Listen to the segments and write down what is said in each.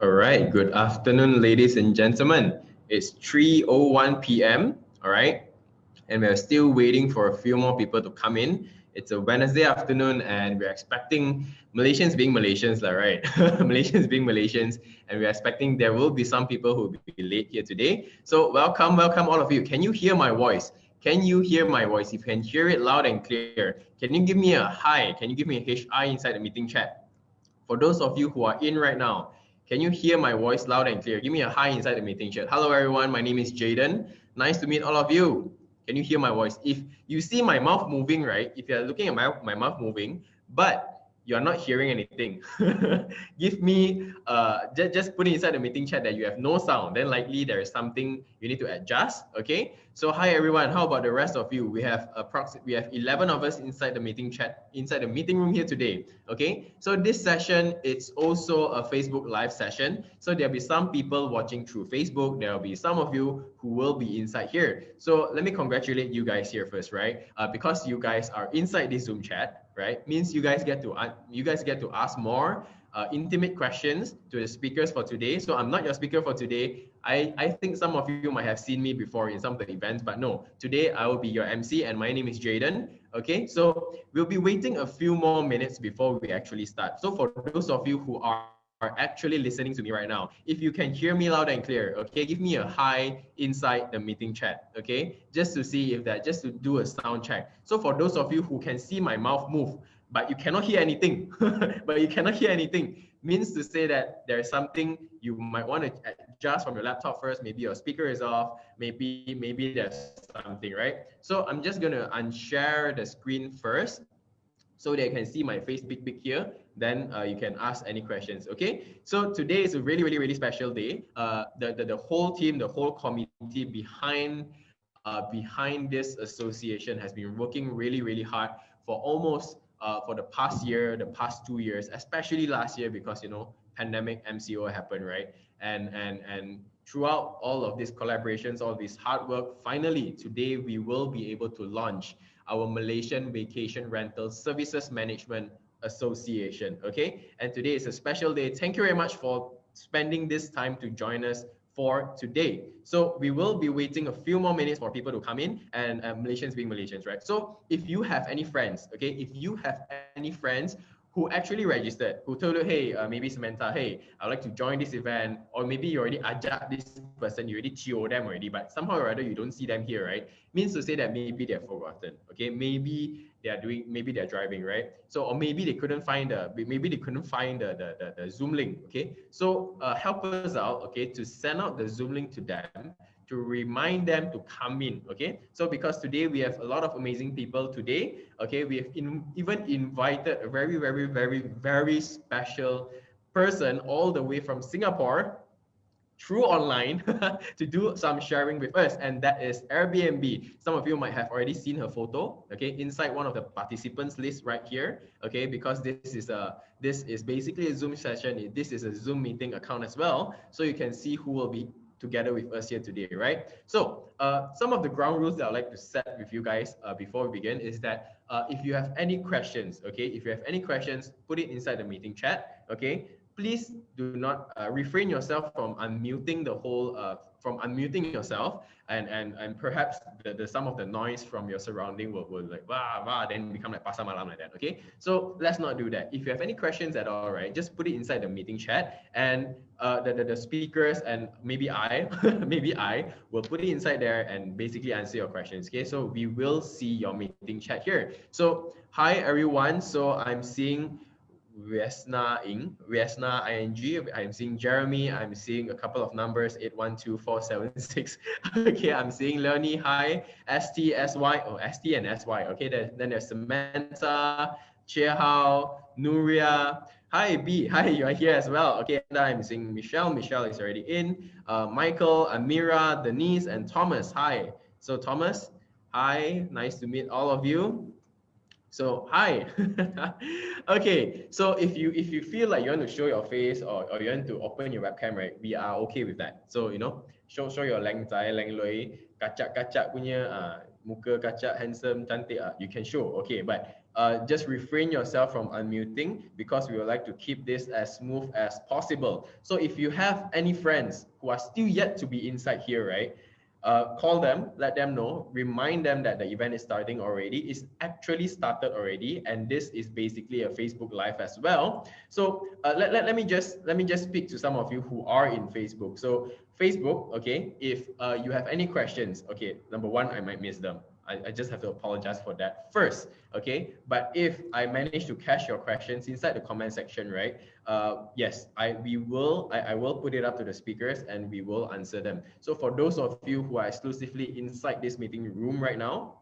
All right, good afternoon, ladies and gentlemen. It's 3:01 p.m., all right? And we're still waiting for a few more people to come in. It's a Wednesday afternoon and we're expecting Malaysians being Malaysians, right? Malaysians being Malaysians, and we're expecting there will be some people who will be late here today. So welcome all of you. Can you hear my voice? Can you hear my voice? If you can hear it loud and clear, can you give me a hi? Can you give me a HI inside the meeting chat? For those of you who are in right now, can you hear my voice loud and clear? Give me a hi inside the meeting chat. Hello everyone, my name is Jaden. Nice to meet all of you. Can you hear my voice? If you see my mouth moving, right? If you're looking at my mouth moving, but you're not hearing anything, give me, just put it inside the meeting chat that you have no sound, then likely there is something you need to adjust, okay? So hi everyone, how about the rest of you? We have 11 of us inside the meeting chat, inside the meeting room here today, okay? So this session, it's also a Facebook live session. So there'll be some people watching through Facebook, there'll be some of you who will be inside here. So let me congratulate you guys here first, right? Because you guys are inside this Zoom chat, right? Means you guys get to ask more intimate questions to the speakers for today. So I'm not your speaker for today. I think some of you might have seen me before in some of the events, but no, today I will be your MC and my name is Jaden. Okay, so we'll be waiting a few more minutes before we actually start. So for those of you who are actually listening to me right now, if you can hear me loud and clear, okay, give me a hi inside the meeting chat, okay, just to see if that, just to do a sound check. So for those of you who can see my mouth move, but you cannot hear anything, means to say that there's something you might want to adjust from your laptop first. Maybe your speaker is off, maybe there's something, right? So I'm just gonna unshare the screen first so that you can see my face big here. Then you can ask any questions, okay? So today is a really special day. The whole team, the whole committee behind this association has been working really hard for almost for the past year, the past 2 years, especially last year, because pandemic MCO happened, right? And throughout all of these collaborations, all this hard work, finally today we will be able to launch our Malaysian Vacation Rental Services Management Association, okay? And today is a special day. Thank you very much for spending this time to join us for today. So we will be waiting a few more minutes for people to come in, and Malaysians being Malaysians, right? So if you have any friends, okay, if you have any friends who actually registered, who told you, hey, maybe Samantha, hey, I'd like to join this event, or maybe you already ajak this person, you already chill them already, but somehow or other you don't see them here, right? Means to say that maybe they're forgotten, okay? Maybe they're driving, right? So, or maybe they couldn't find the Zoom link, okay? So help us out, okay, to send out the Zoom link to them, to remind them to come in, okay? So because today we have a lot of amazing people today, okay? We have even invited a very special person all the way from Singapore through online to do some sharing with us, and that is Airbnb. Some of you might have already seen her photo, okay, inside one of the participants list right here, okay, because this is basically a Zoom session. This is a Zoom meeting account as well, so you can see who will be together with us here today, right? So some of the ground rules that I'd like to set with you guys before we begin is that if you have any questions, okay, if you have any questions, put it inside the meeting chat, okay? Please do not refrain yourself from unmuting yourself, and perhaps the some of the noise from your surrounding will like then become like pasar malam like that, okay? So let's not do that. If you have any questions at all, right, just put it inside the meeting chat, and the speakers and maybe I will put it inside there and basically answer your questions, okay? So we will see your meeting chat here. So hi everyone, so I'm seeing Viesna ING, I'm seeing Jeremy, I'm seeing a couple of numbers, 812476. Okay, I'm seeing Leonie, hi, ST, SY, ST and SY. Okay, then there's Samantha, Chia Hao, Nuria. Hi, B, hi, you're here as well. Okay, and I'm seeing Michelle is already in. Michael, Amira, Denise, and Thomas, hi. So Thomas, hi, nice to meet all of you. So hi. Okay, so if you feel like you want to show your face, or you want to open your webcam, right, we are okay with that. So show your leng zai, leng loi, kacak punya muka kacak, handsome, cantik, you can show, okay. But just refrain yourself from unmuting because we would like to keep this as smooth as possible. So if you have any friends who are still yet to be inside here, right? Call them, let them know, remind them that the event is starting already. It's actually started already, and this is basically a Facebook Live as well. So let me just speak to some of you who are in Facebook. So Facebook, okay, if you have any questions, okay, number one, I might miss them. I just have to apologize for that first, okay? But if I manage to catch your questions inside the comment section, right? Yes, I will put it up to the speakers and we will answer them. So for those of you who are exclusively inside this meeting room right now,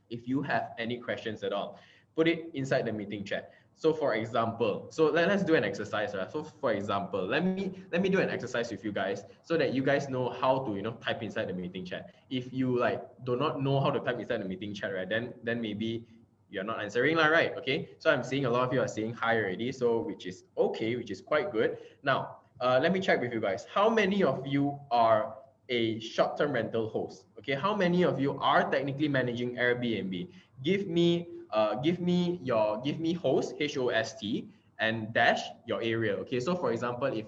if you have any questions at all, put it inside the meeting chat. So for example, so let's do an exercise, right? So for example, let me do an exercise with you guys so that you guys know how to, you know, type inside the meeting chat. If you like do not know how to type inside the meeting chat, right, then maybe you're not answering, right? Okay, so I'm seeing a lot of you are saying hi already, so which is okay, which is quite good. Now let me check with you guys. How many of you are a short-term rental host? Okay, how many of you are technically managing Airbnb? Give me host, HOST, and dash your area. Okay, so for example, if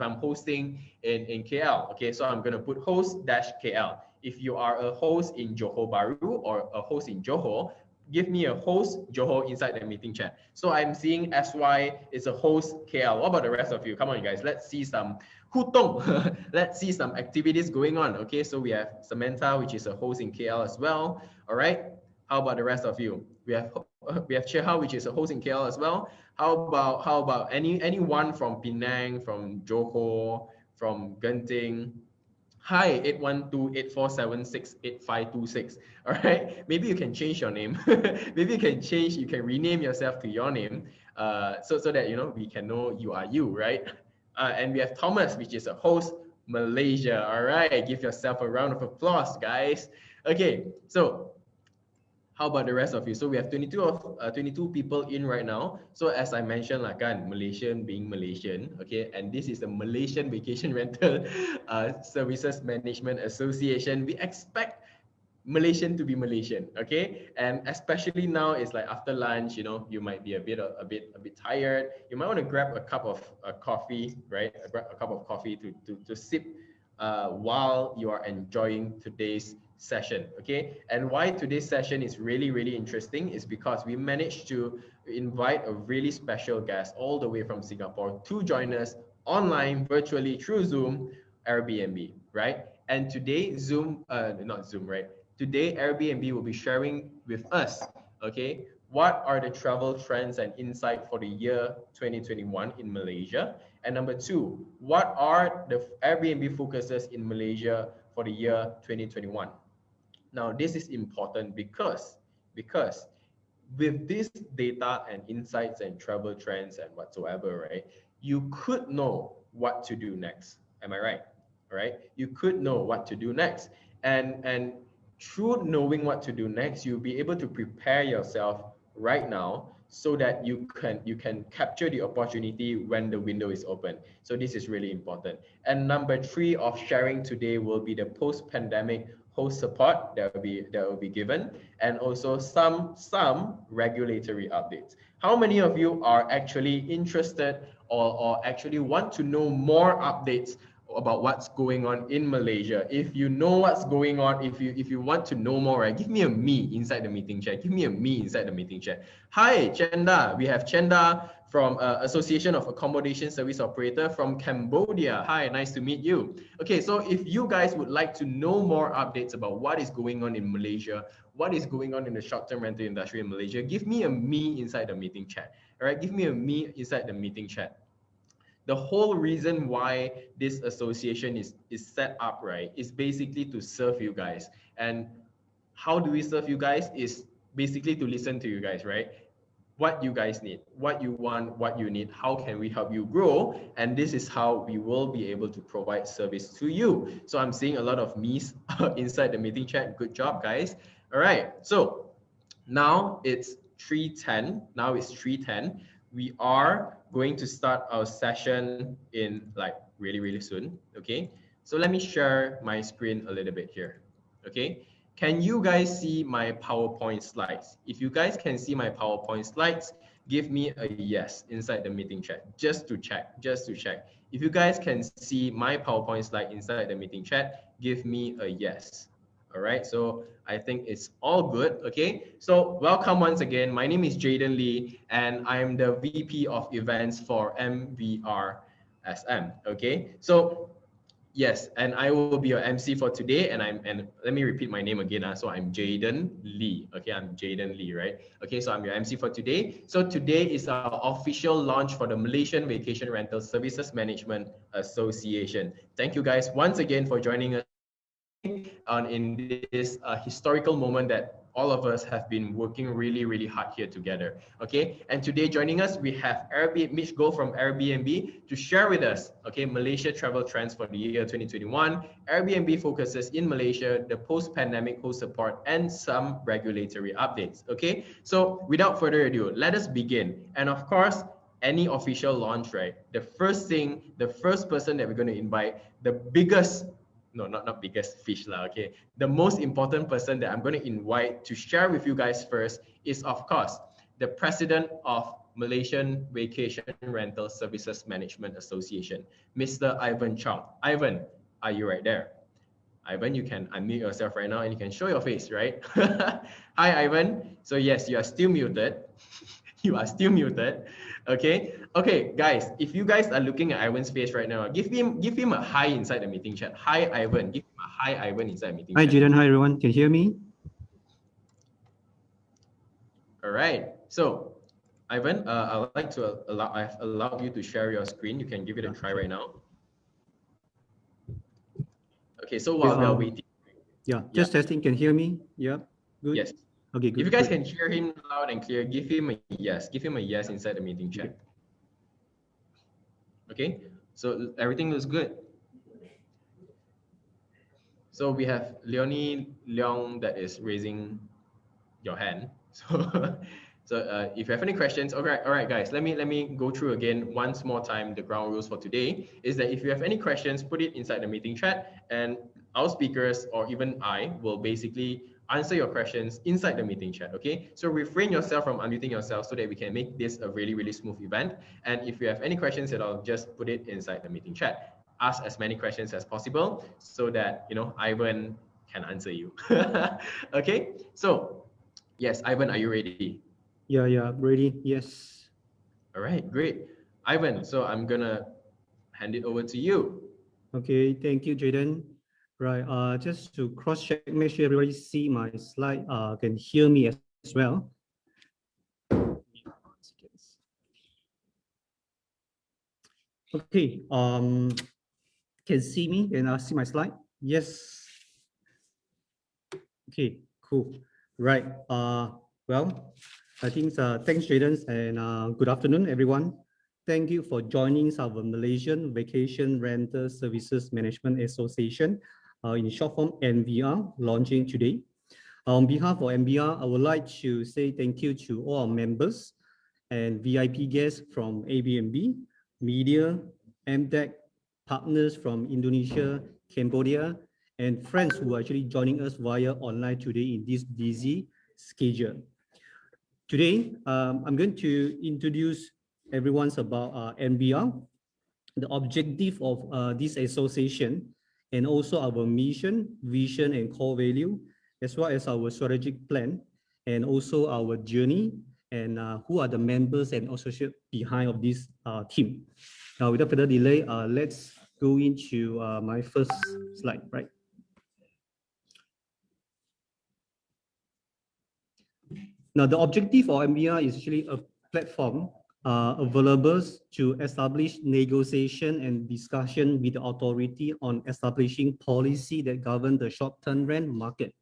I'm hosting in KL, okay, so I'm gonna put host dash KL. If you are a host in Johor Bahru or a host in Johor, give me a host Johor inside the meeting chat. So I'm seeing SY is a host KL. What about the rest of you? Come on, you guys. Let's see some hutong. Let's see some activities going on. Okay, so we have Samantha, which is a host in KL as well. All right. How about the rest of you? We have Chehao, which is a host in KL as well. How about anyone from Penang, from Johor, from Genting? Hi, 812-847-68526. All right. Maybe you can change your name. Maybe you can rename yourself to your name. So that, you know, we can know you are you, right? And we have Thomas, which is a host, Malaysia. All right. Give yourself a round of applause, guys. Okay. So how about the rest of you? So we have 22 people in right now. So as I mentioned, like Malaysian being Malaysian, okay, and this is the Malaysian Vacation Rental Services Management Association. We expect Malaysian to be Malaysian, okay, and especially now it's like after lunch, you know, you might be a bit tired. You might want to grab a cup of coffee, right? Grab a cup of coffee to sip while you are enjoying today's session, okay? And why today's session is really interesting is because we managed to invite a really special guest all the way from Singapore to join us online virtually through Zoom, Airbnb, right? And today not Zoom, right? Today Airbnb will be sharing with us, okay, what are the travel trends and insight for the year 2021 in Malaysia? And number two, what are the Airbnb focuses in Malaysia for the year 2021? Now, this is important because with this data and insights and travel trends and whatsoever, right, you could know what to do next. Am I right? All right. You could know what to do next. And through knowing what to do next, you'll be able to prepare yourself right now so that you can capture the opportunity when the window is open. So this is really important. And number three of sharing today will be the post-pandemic host support that will be given, and also some regulatory updates. How many of you are actually interested or actually want to know more updates about what's going on in Malaysia? If you know what's going on, if you want to know more, right, give me a me inside the meeting chat. Give me a me inside the meeting chat. Hi, Chenda. We have Chenda from Association of Accommodation Service Operator from Cambodia. Hi, nice to meet you. Okay, so if you guys would like to know more updates about what is going on in Malaysia, what is going on in the short-term rental industry in Malaysia, give me a me inside the meeting chat. All right, give me a me inside the meeting chat. The whole reason why this association is set up, right, is basically to serve you guys. And how do we serve you guys is basically to listen to you guys, right? What you guys need, what you want, what you need, how can we help you grow? And this is how we will be able to provide service to you. So I'm seeing a lot of me's inside the meeting chat. Good job, guys. All right, so now it's 3:10. Now it's 3:10. We are going to start our session in like really soon, okay? So let me share my screen a little bit here, okay? Can you guys see my PowerPoint slides? If you guys can see my PowerPoint slides, give me a yes inside the meeting chat, just to check, just to check. If you guys can see my PowerPoint slide inside the meeting chat, give me a yes. All right, so I think it's all good, okay? So welcome once again. My name is Jaden Lee, and I'm the VP of Events for MVR SM, okay? So yes, and I will be your MC for today. And let me repeat my name again. So I'm Jaden Lee. Okay, I'm Jaden Lee, right? Okay, so I'm your MC for today. So today is our official launch for the Malaysian Vacation Rental Services Management Association. Thank you guys once again for joining us in this historical moment that all of us have been working really, really hard here together. Okay, and today joining us, we have Airbnb, Mitch Go from Airbnb to share with us, okay, Malaysia travel trends for the year 2021. Airbnb focuses in Malaysia, the post-pandemic host support, and some regulatory updates. Okay, so without further ado, let us begin. And of course, any official launch, right? The first thing, the first person that we're going to invite, the biggest, no, not biggest fish lah, okay. The most important person that I'm going to invite to share with you guys first is, of course, the president of Malaysian Vacation Rental Services Management Association, Mr. Ivan Chong. Ivan, are you right there? Ivan, you can unmute yourself right now and you can show your face, right? Hi, Ivan. So yes, you are still muted. You are still muted. Okay. Okay, guys, if you guys are looking at Ivan's face right now, give him a hi inside the meeting chat. Hi, Ivan. Give him a hi, Ivan, inside the meeting Hi, chat. Jaden. Hi, everyone. Can you hear me? All right. So, Ivan, I'd like to I've allowed you to share your screen. You can give it a try right now. Okay. So while we are waiting. Yeah, just testing. Can you hear me? Yeah. Good. Yes. Okay, good. If you guys can hear him loud and clear, give him a yes. Give him a yes inside the meeting chat. Okay. So everything looks good. So we have Leonie Leong that is raising your hand. So, if you have any questions, all right, guys, let me go through again once more time. The ground rules for today is that if you have any questions, put it inside the meeting chat, and our speakers or even I will basically answer your questions inside the meeting chat. Okay, so refrain yourself from unmuting yourself so that we can make this a really, really smooth event. And if you have any questions at all, just put it inside the meeting chat. Ask as many questions as possible so that Ivan can answer you. Okay, so yes, Ivan, are you ready? Yeah, ready. Yes. All right, great. Ivan, so I'm gonna hand it over to you. Okay, thank you, Jaden. Right. Just to cross check, make sure everybody see my slide. Can hear me as well. Okay. Can see me and see my slide? Yes. Okay. Cool. Right. Well, I think thanks, Jaden, and good afternoon, everyone. Thank you for joining our Malaysian Vacation Rental Services Management Association, in short form MVR, launching today. On behalf of MVR, I would like to say thank you to all our members and VIP guests from Airbnb, media, MDEC, partners from Indonesia, Cambodia, and friends who are actually joining us via online today in this busy schedule. Today, I'm going to introduce everyone about MVR, the objective of this association, and also our mission, vision, and core value, as well as our strategic plan, and also our journey, and who are the members and associates behind of this team. Now, without further delay, let's go into my first slide, right? Now, the objective of MVR is actually a platform available to establish negotiation and discussion with the authority on establishing policy that govern the short-term rent market.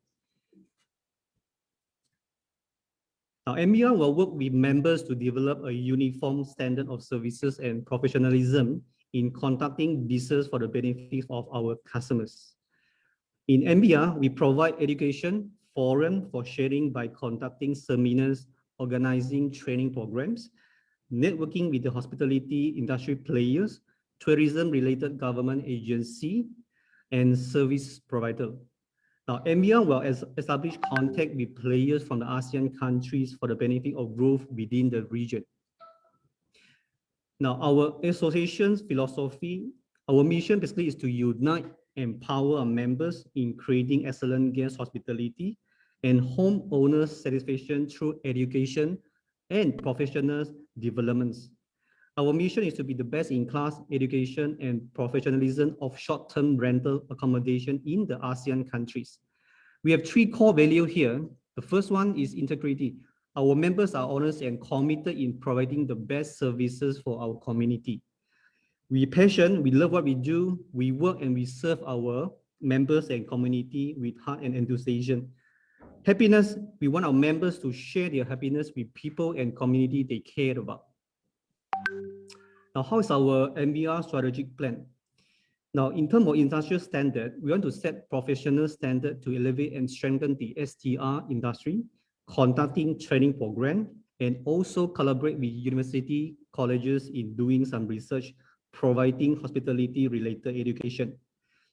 Now, MVR will work with members to develop a uniform standard of services and professionalism in conducting business for the benefit of our customers. In MVR, we provide education forum for sharing by conducting seminars, organizing training programs, networking with the hospitality industry players, tourism-related government agency, and service provider. Now, MVR will establish contact with players from the ASEAN countries for the benefit of growth within the region. Now, our association's philosophy, our mission basically is to unite and empower our members in creating excellent guest hospitality and homeowner satisfaction through education and professional developments. Our mission is to be the best in class education and professionalism of short-term rental accommodation in the ASEAN countries. We have three core values here. The first one is integrity. Our members are honest and committed in providing the best services for our community. We passionate, we love what we do, we work and we serve our members and community with heart and enthusiasm. Happiness, we want our members to share their happiness with people and community they care about. Now, how is our MVR strategic plan? Now, in terms of industrial standard, we want to set professional standard to elevate and strengthen the STR industry, conducting training program, and also collaborate with university colleges in doing some research, providing hospitality-related education.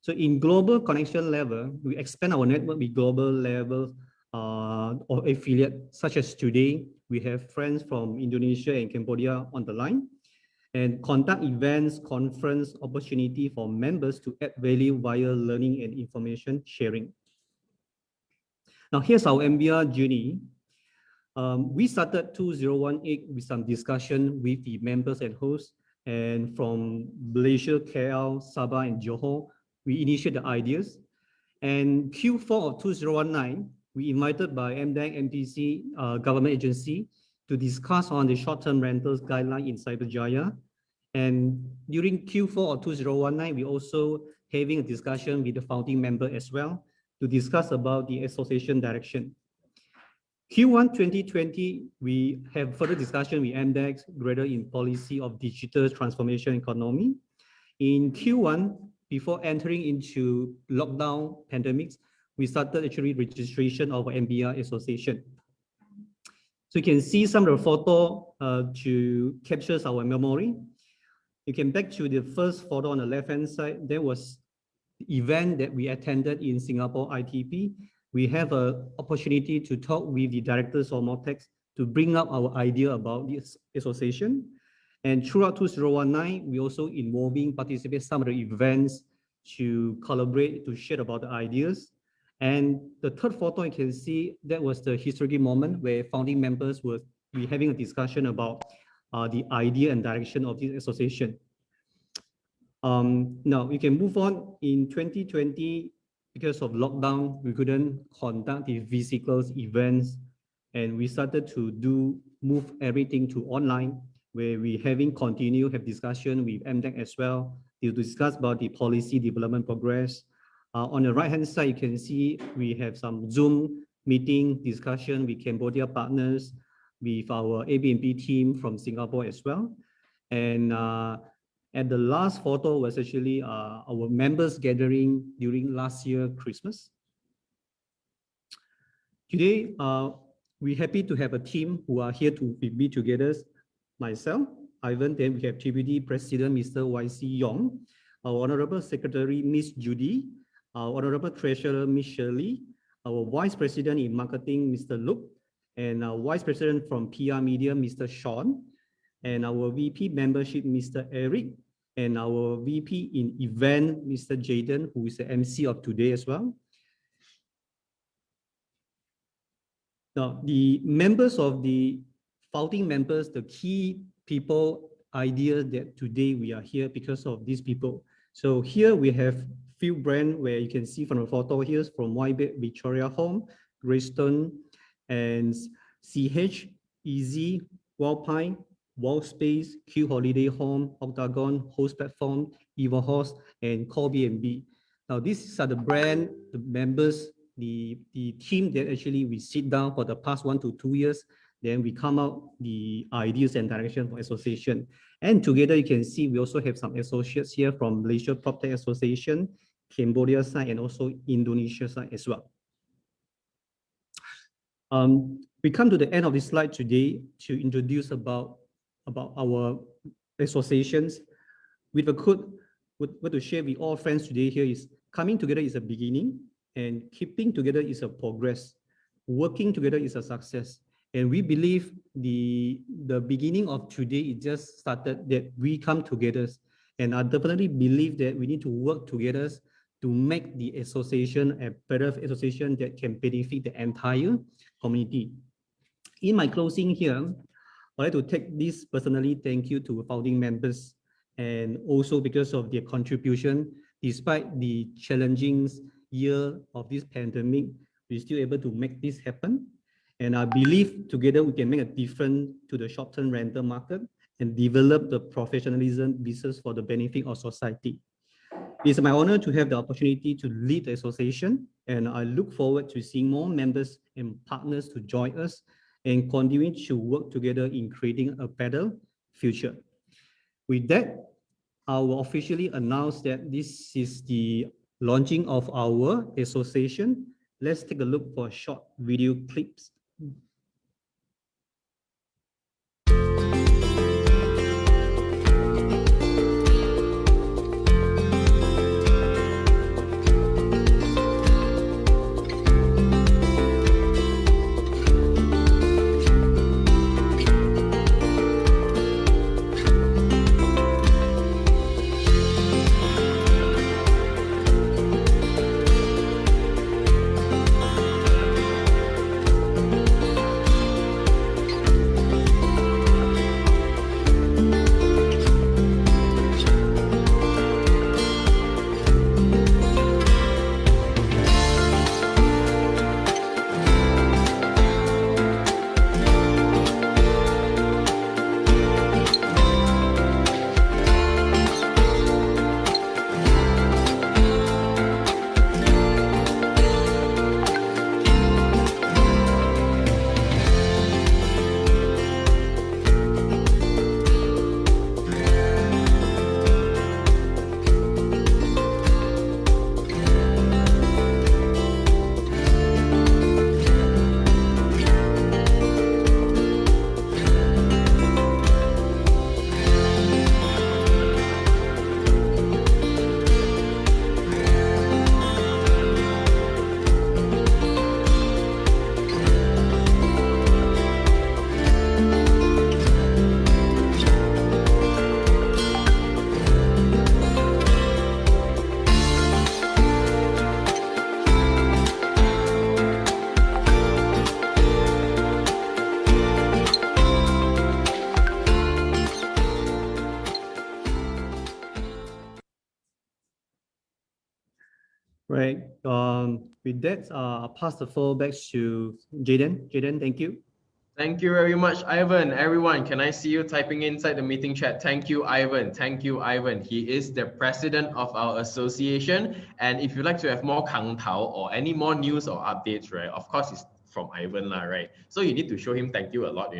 So in global connection level, we expand our network with global level or affiliate, such as today, we have friends from Indonesia and Cambodia on the line, and conduct events, conference opportunity for members to add value via learning and information sharing. Now, here's our MVR journey. We started 2018 with some discussion with the members and hosts, and from Malaysia, KL, Sabah, and Johor, we initiated the ideas. And Q4 of 2019, we invited by MDAC, MTC, government agency to discuss on the short-term rentals guideline in Cyberjaya. And during Q4 of 2019, we also having a discussion with the founding member as well to discuss about the association direction. Q1 2020, we have further discussion with MDAX, greater in policy of digital transformation economy. In Q1, before entering into lockdown pandemics, we started actually registration of MVR association. So you can see some of the photo to capture our memory. You can back to the first photo on the left-hand side. There was the event that we attended in Singapore ITP. We have an opportunity to talk with the directors of Mortex to bring up our idea about this association. And throughout 2019, we also participate some of the events to collaborate, to share about the ideas. And the third photo you can see, that was the historic moment where founding members were having a discussion about the idea and direction of this association. Now we can move on. In 2020, because of lockdown, we couldn't conduct the physical events, and we started to move everything to online, where we have discussion with MDAC as well to discuss about the policy development progress. On the right-hand side, you can see we have some Zoom meeting discussion with Cambodia partners, with our Airbnb team from Singapore as well. And at the last photo was actually our members gathering during last year Christmas. Today, we're happy to have a team who are here to be together. Myself, Ivan, then we have Deputy President, Mr. YC Yong, our Honorable Secretary, Ms. Judy, our Honorable Treasurer, Ms. Shirley, our Vice President in Marketing, Mr. Luke, and our Vice President from PR Media, Mr. Sean, and our VP Membership, Mr. Eric, and our VP in Event, Mr. Jaden, who is the MC of today as well. Now, the members of the founding members, the key people, idea that today we are here because of these people. So here we have few brands where you can see from the photo here from Whitebed, Victoria Home, Greystone, and CH, Easy, Wildpine, Worldspace, Q Holiday Home, Octagon, Host Platform, Evo Host, and Airbnb. Now these are the brand, the members, the team that actually we sit down for the past 1 to 2 years. Then we come out the ideas and direction for association. And together you can see we also have some associates here from Malaysia PropTech Association, Cambodia side, and also Indonesia side as well. We come to the end of this slide today to introduce about our associations. With a quote, what to share with all friends today here is, coming together is a beginning, and keeping together is a progress. Working together is a success. And we believe the beginning of today, it just started that we come together. And I definitely believe that we need to work together to make the association a better association that can benefit the entire community. In my closing here, I'd like to take this personally thank you to founding members, and also because of their contribution, despite the challenging year of this pandemic, we're still able to make this happen. And I believe together we can make a difference to the short-term rental market and develop the professionalism business for the benefit of society. It's my honor to have the opportunity to lead the association, and I look forward to seeing more members and partners to join us and continue to work together in creating a better future. With that, I will officially announce that this is the launching of our association. Let's take a look for short video clips. Right. With that, I'll pass the floor back to Jaden. Jaden, thank you. Thank you very much, Ivan. Everyone, can I see you typing inside the meeting chat? Thank you, Ivan. Thank you, Ivan. He is the president of our association. And if you'd like to have more Kang Tao or any more news or updates, right, of course, it's from Ivan, right? So you need to show him thank you a lot,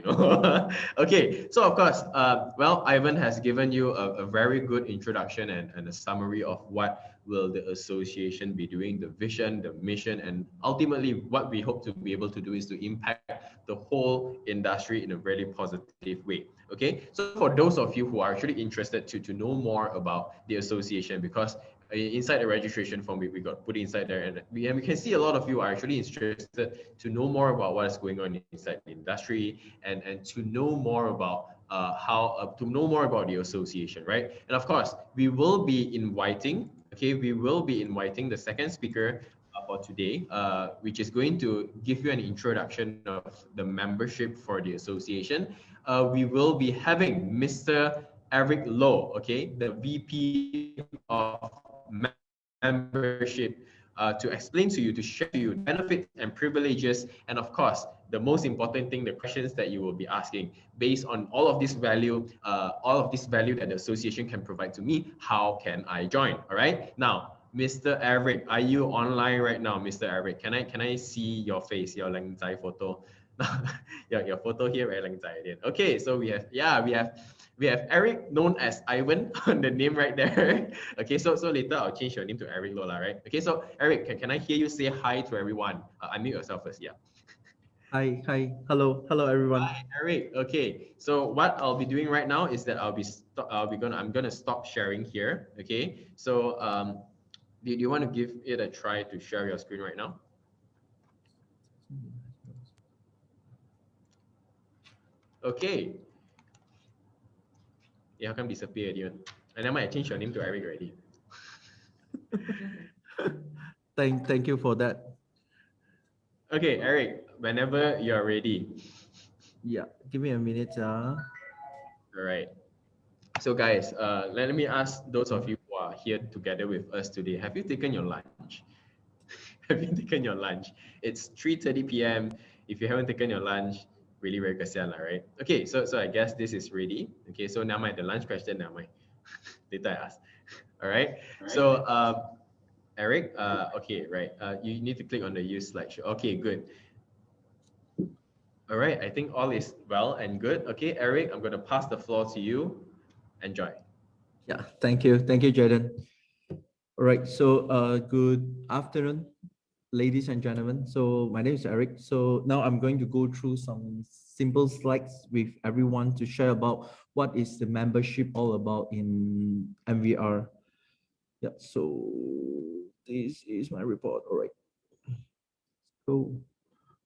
Okay, so of course, well, Ivan has given you a very good introduction and a summary of what will the association be doing, the vision, the mission, and ultimately what we hope to be able to do is to impact the whole industry in a very positive way. Okay, so for those of you who are actually interested to know more about the association, because inside the registration form we got put inside there, and we can see a lot of you are actually interested to know more about what is going on inside the industry and to know more about to know more about the association, right? And of course, we will be inviting the second speaker for today, which is going to give you an introduction of the membership for the association. We will be having Mr. Eric Low, okay, the VP of membership, to explain to you, to share to you benefits and privileges, and of course, the most important thing, the questions that you will be asking based on all of this value that the association can provide to me. How can I join? All right. Now, Mr. Eric, are you online right now, Mr. Eric? Can I see your face, your Lang Zai photo? your photo here, right? Lang Zai. Okay, so we have Eric, known as Ivan, on the name right there. Okay, so later I'll change your name to Eric Lola, right? Okay, so Eric, can I hear you say hi to everyone? Unmute yourself first, yeah. Hi, hello everyone. Hi, Eric. Okay, so what I'll be doing right now is that I'm gonna stop sharing here. Okay, so Do you want to give it a try to share your screen right now? Okay. Yeah, how come disappear again? And I might change your name to Eric already. Thank you for that. Okay, Eric, whenever you're ready. Yeah, give me a minute. All right. So guys, let me ask those of you who are here together with us today, have you taken your lunch? Have you taken your lunch? It's 3:30 p.m. If you haven't taken your lunch, really very kasihan, right? Okay, so I guess this is ready. Okay, so now the lunch question now later I ask. All right. So Eric, okay, right. You need to click on the use slideshow. Okay, good. All right, I think all is well and good. Okay, Eric, I'm going to pass the floor to you. Enjoy. Yeah, thank you, Jaden. All right, so good afternoon, ladies and gentlemen. So my name is Eric. So now I'm going to go through some simple slides with everyone to share about what is the membership all about in MVR. Yeah, so this is my report. All right. So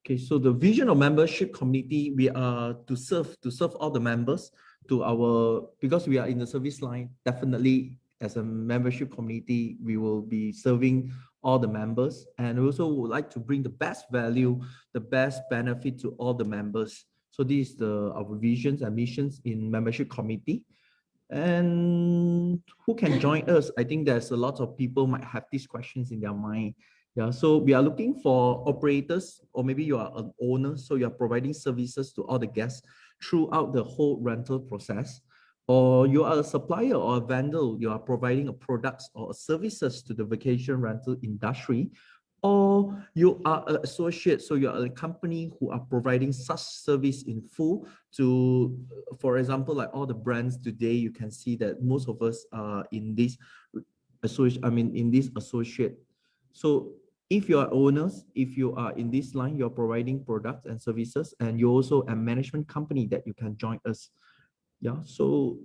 okay, so the vision of membership community, we are to serve all the members to our, because we are in the service line, definitely as a membership community, we will be serving all the members, and we also would like to bring the best value, the best benefit to all the members. So this is our visions and missions in membership committee. And who can join us? I think there's a lot of people might have these questions in their mind. Yeah, so we are looking for operators, or maybe you are an owner, so you are providing services to all the guests throughout the whole rental process. Or you are a supplier or a vendor, you are providing a products or services to the vacation rental industry. Or you are an associate, so you are a company who are providing such service in full to, for example, like all the brands today, you can see that most of us are in this associate. So if you are owners, if you are in this line, you're providing products and services, and you're also a management company that you can join us. Yeah, so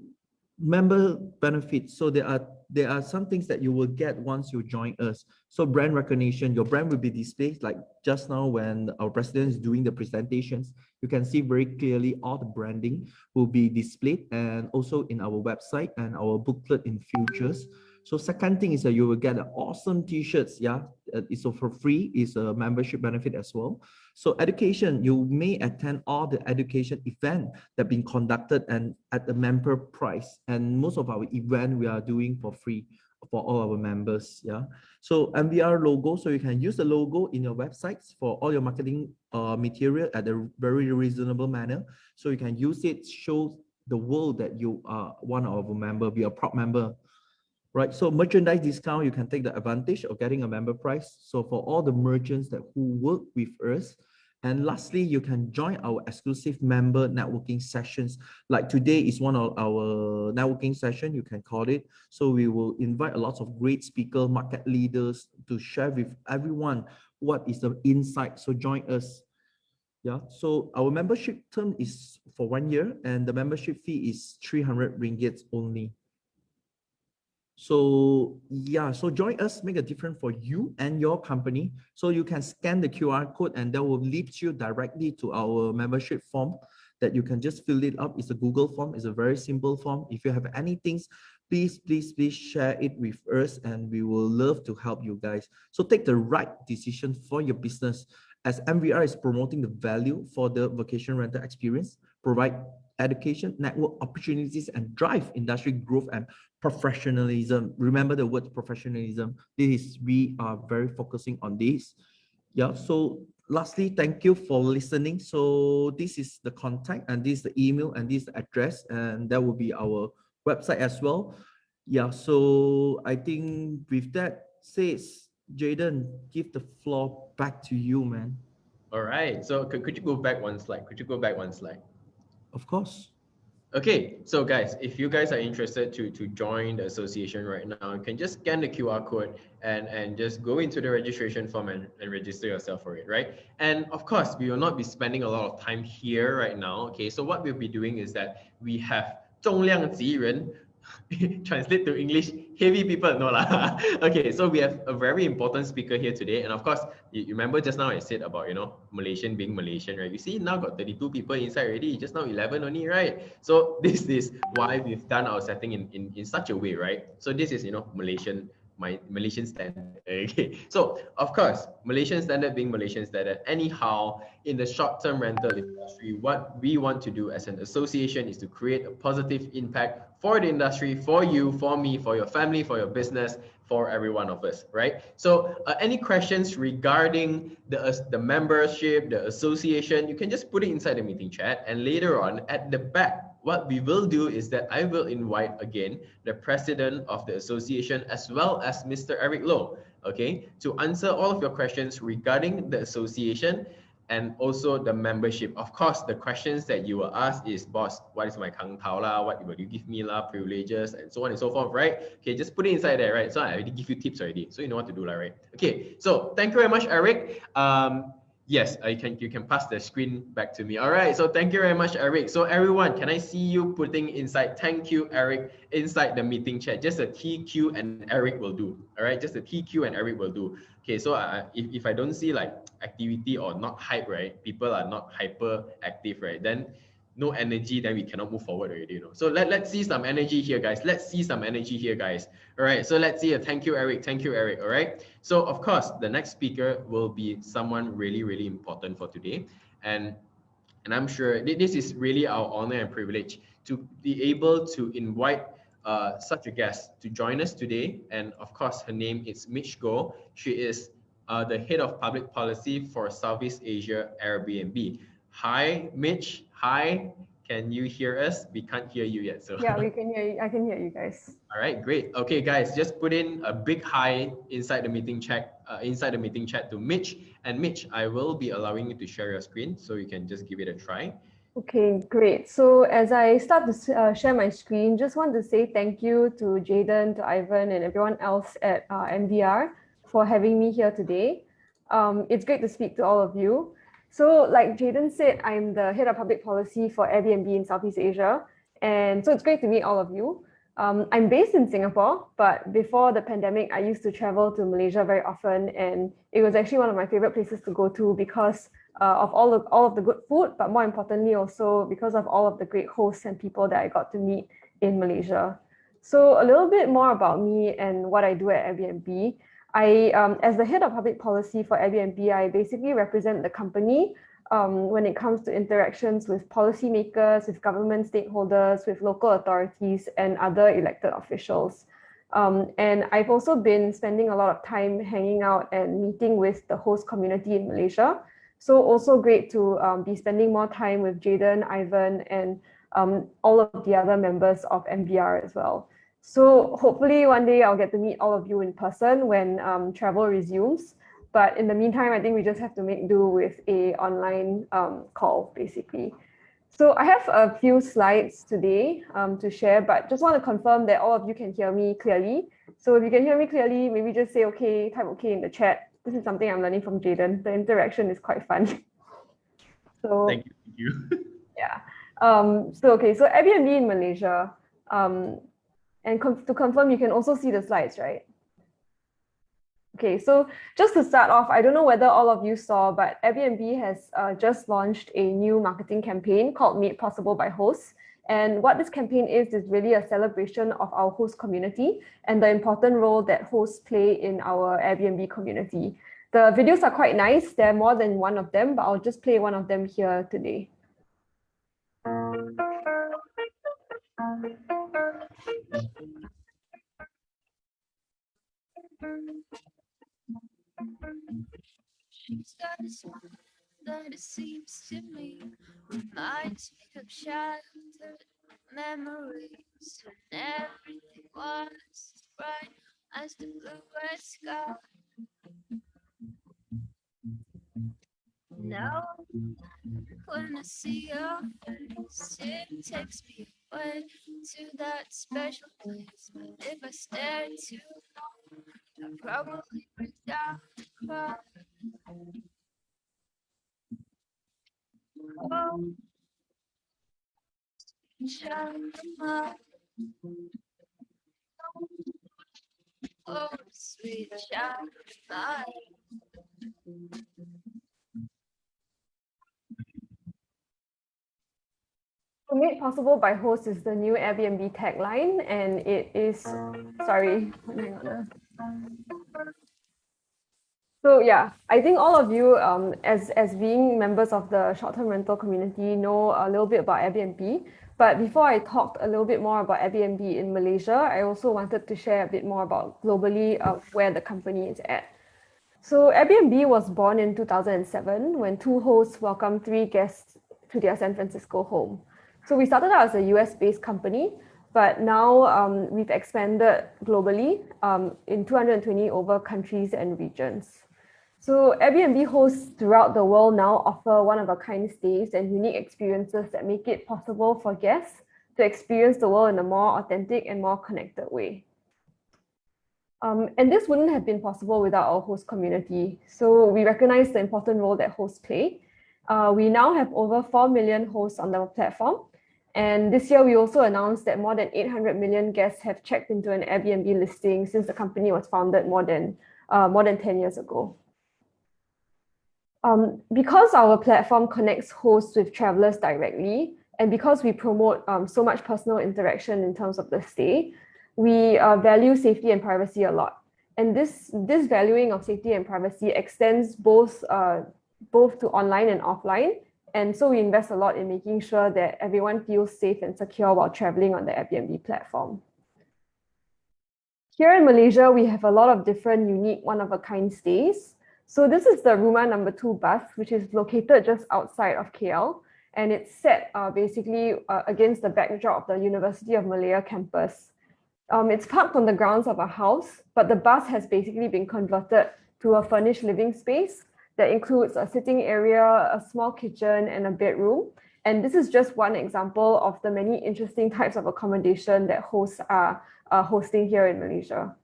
member benefits. So there are some things that you will get once you join us. So brand recognition, your brand will be displayed, like just now when our president is doing the presentations, you can see very clearly all the branding will be displayed, and also in our website and our booklet in futures. So second thing is that you will get awesome t-shirts. Yeah, it's for free. It's a membership benefit as well. So education, you may attend all the education event that been conducted and at the member price. And most of our event we are doing for free for all our members. Yeah. So MVR logo, so you can use the logo in your websites for all your marketing material at a very reasonable manner. So you can use it, show the world that you are one of our member, be a proud member. Right, so merchandise discount, you can take the advantage of getting a member price. So for all the merchants that who work with us. And lastly, you can join our exclusive member networking sessions. Like today is one of our networking session, you can call it. So we will invite a lot of great speaker, market leaders to share with everyone what is the insight. So join us. Yeah, so our membership term is for 1 year, and the membership fee is 300 ringgit only. So yeah, so join us, make a difference for you and your company. So you can scan the QR code, and that will lead you directly to our membership form that you can just fill it up. It's a Google form. It's a very simple form. If you have anything, please share it with us, and we will love to help you guys. So take the right decision for your business, as MVR is promoting the value for the vacation rental experience, provide education, network opportunities, and drive industry growth and professionalism. Remember the word professionalism. We are very focusing on this. Yeah. So lastly, thank you for listening. So this is the contact, and this is the email, and this is the address, and that will be our website as well. Yeah. So I think with that says, Jaden, give the floor back to you, man. All right. So could you go back one slide? Could you go back one slide? Of course. Okay, so guys, if you guys are interested to join the association right now, you can just scan the QR code and just go into the registration form and register yourself for it, right? And of course, we will not be spending a lot of time here right now. Okay, so what we'll be doing is that we have 重量级人 translate to English, heavy people, no lah. Okay, so we have a very important speaker here today. And of course, you remember just now I said about, Malaysian being Malaysian, right? You see now got 32 people inside already, just now 11 only, right? So this is why we've done our setting in such a way, right? So this is, Malaysian standard. Okay, so of course, Malaysian standard being Malaysian standard. Anyhow, in the short-term rental industry, what we want to do as an association is to create a positive impact for the industry, for you, for me, for your family, for your business, for every one of us, right? So any questions regarding the membership, the association, you can just put it inside the meeting chat, and later on at the back, what we will do is that I will invite again the president of the association as well as Mr. Eric Low, okay, to answer all of your questions regarding the association and also the membership. Of course, the questions that you will ask is, boss, what is my kang tao la? What will you give me la? Privileges and so on and so forth, right? Okay, just put it inside there, right? So I already give you tips already, so you know what to do, right? Okay, so thank you very much, Eric. Yes, you can pass the screen back to me. All right, so thank you very much, Eric. So everyone, can I see you putting inside thank you, Eric, inside the meeting chat? Just a TQ and Eric will do. All right, just a TQ and Eric will do. Okay, so if I don't see like activity or not hype, right? People are not hyper active, right? Then no energy, then we cannot move forward already, So let's see some energy here, guys. Let's see some energy here, guys. All right, so let's see a thank you, Eric. Thank you, Eric. All right. So of course, the next speaker will be someone really, really important for today. And I'm sure this is really our honor and privilege to be able to invite such a guest to join us today. And of course, her name is Mitch Goh. She is the head of public policy for Southeast Asia Airbnb. Hi, Mitch. Hi. Can you hear us? We can't hear you yet. So yeah, we can hear you. I can hear you guys. all right, great. Okay, guys, just put in a big hi inside the meeting chat. To Mitch. And Mitch, I will be allowing you to share your screen, so you can just give it a try. Okay, great. So as I start to share my screen, just want to say thank you to Jaden, to Ivan, and everyone else at MVR for having me here today. It's great to speak to all of you. So like Jaden said, I'm the head of public policy for Airbnb in Southeast Asia. And so it's great to meet all of you. I'm based in Singapore, but before the pandemic, I used to travel to Malaysia very often. And it was actually one of my favorite places to go to because of all of the good food, but more importantly also because of all of the great hosts and people that I got to meet in Malaysia. So a little bit more about me and what I do at Airbnb. As the head of public policy for Airbnb, I basically represent the company when it comes to interactions with policymakers, with government stakeholders, with local authorities, and other elected officials. And I've also been spending a lot of time hanging out and meeting with the host community in Malaysia. So also great to be spending more time with Jaden, Ivan, and all of the other members of MVR as well. So hopefully one day I'll get to meet all of you in person when travel resumes. But in the meantime, I think we just have to make do with a online call, basically. So I have a few slides today to share, but just want to confirm that all of you can hear me clearly. So if you can hear me clearly, maybe just say okay, type okay in the chat. This is something I'm learning from Jaden. The interaction is quite fun. So Thank you. yeah. So Airbnb in Malaysia. And to confirm, you can also see the slides, right? Okay, so just to start off, I don't know whether all of you saw, but Airbnb has just launched a new marketing campaign called Made Possible by Hosts. And what this campaign is really a celebration of our host community and the important role that hosts play in our Airbnb community. The videos are quite nice. There are more than one of them, but I'll just play one of them here today. She's got a smile that it seems to me reminds me of childhood memories when everything was as bright as the blue red sky. Now, when I see your face, it takes me away to that special place. But if I stare too long, I'll probably break down and cry. Oh, child of mine, Oh, sweet child, bye. Made possible by hosts is the new Airbnb tagline, and it is, sorry, hang on. So yeah, I think all of you, as being members of the short-term rental community, know a little bit about Airbnb. But before I talked a little bit more about Airbnb in Malaysia, I also wanted to share a bit more about globally where the company is at. So Airbnb was born in 2007 when two hosts welcomed three guests to their San Francisco home. So we started out as a US-based company, but now we've expanded globally in 220 over countries and regions. So Airbnb hosts throughout the world now offer one-of-a-kind stays and unique experiences that make it possible for guests to experience the world in a more authentic and more connected way. And this wouldn't have been possible without our host community. So we recognize the important role that hosts play. We now have over 4 million hosts on the platform. And this year, we also announced that more than 800 million guests have checked into an Airbnb listing since the company was founded more than 10 years ago. Because our platform connects hosts with travelers directly, and because we promote so much personal interaction in terms of the stay, we value safety and privacy a lot. And this valuing of safety and privacy extends both to online and offline. And so we invest a lot in making sure that everyone feels safe and secure while traveling on the Airbnb platform. Here in Malaysia, we have a lot of different unique one-of-a-kind stays. So this is the Rumah number 2 bus, which is located just outside of KL. And it's set basically against the backdrop of the University of Malaya campus. It's parked on the grounds of a house, but the bus has basically been converted to a furnished living space that includes a sitting area, a small kitchen, and a bedroom. And this is just one example of the many interesting types of accommodation that hosts are hosting here in Malaysia.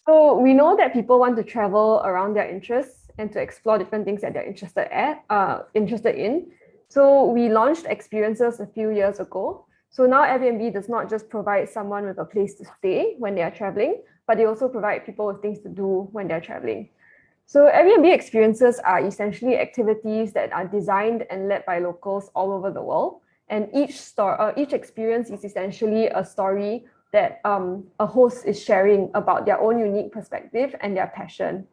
So we know that people want to travel around their interests and to explore different things that they're interested in. So we launched experiences a few years ago. So now Airbnb does not just provide someone with a place to stay when they are traveling, but they also provide people with things to do when they're traveling. So Airbnb experiences are essentially activities that are designed and led by locals all over the world. And each experience is essentially a story that a host is sharing about their own unique perspective and their passion.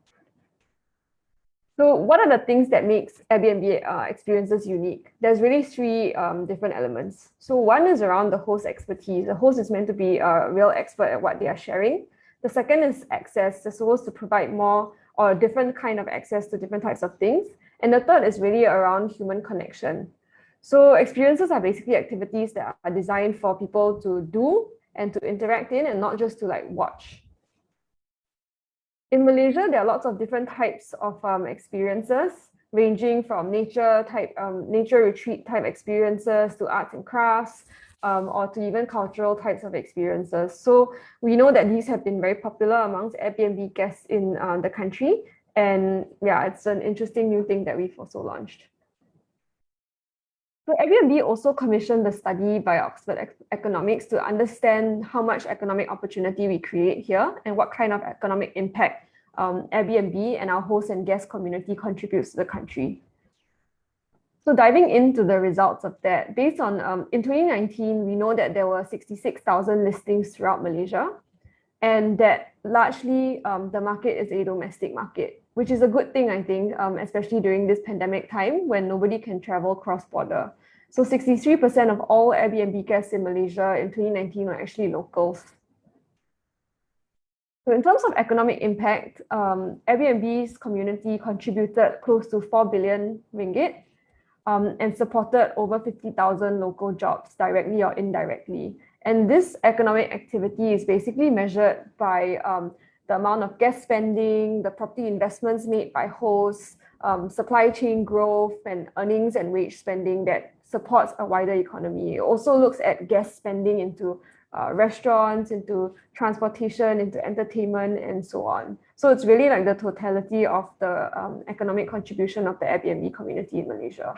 So what are the things that makes Airbnb experiences unique? There's really 3 different elements. So one is around the host expertise. The host is meant to be a real expert at what they are sharing. The second is access. They're supposed to provide more or different kind of access to different types of things. And the third is really around human connection. So experiences are basically activities that are designed for people to do and to interact in and not just to like watch. In Malaysia, there are lots of different types of experiences, ranging from nature retreat type experiences to arts and crafts, or to even cultural types of experiences. So we know that these have been very popular amongst Airbnb guests in the country. And yeah, it's an interesting new thing that we've also launched. So Airbnb also commissioned the study by Oxford Economics to understand how much economic opportunity we create here and what kind of economic impact Airbnb and our host and guest community contributes to the country. So diving into the results of that, based on, in 2019, we know that there were 66,000 listings throughout Malaysia, and that largely the market is a domestic market, which is a good thing, I think, especially during this pandemic time when nobody can travel cross-border. So 63% of all Airbnb guests in Malaysia in 2019 were actually locals. So in terms of economic impact, Airbnb's community contributed close to 4 billion ringgit and supported over 50,000 local jobs directly or indirectly. And this economic activity is basically measured by the amount of guest spending, the property investments made by hosts, supply chain growth, and earnings and wage spending that supports a wider economy. It also looks at guest spending into restaurants, into transportation, into entertainment, and so on. So it's really like the totality of the economic contribution of the Airbnb community in Malaysia.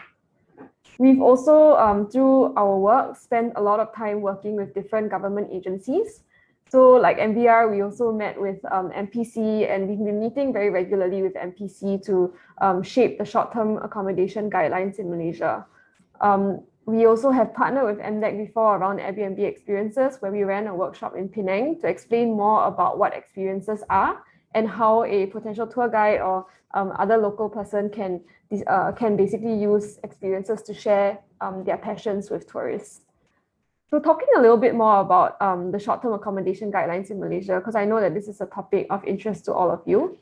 We've also, through our work, spent a lot of time working with different government agencies. So like MVR, we also met with MPC, and we've been meeting very regularly with MPC to shape the short-term accommodation guidelines in Malaysia. We also have partnered with MDEC before around Airbnb experiences, where we ran a workshop in Penang to explain more about what experiences are and how a potential tour guide or other local person can basically use experiences to share their passions with tourists. So talking a little bit more about the short-term accommodation guidelines in Malaysia, because I know that this is a topic of interest to all of you.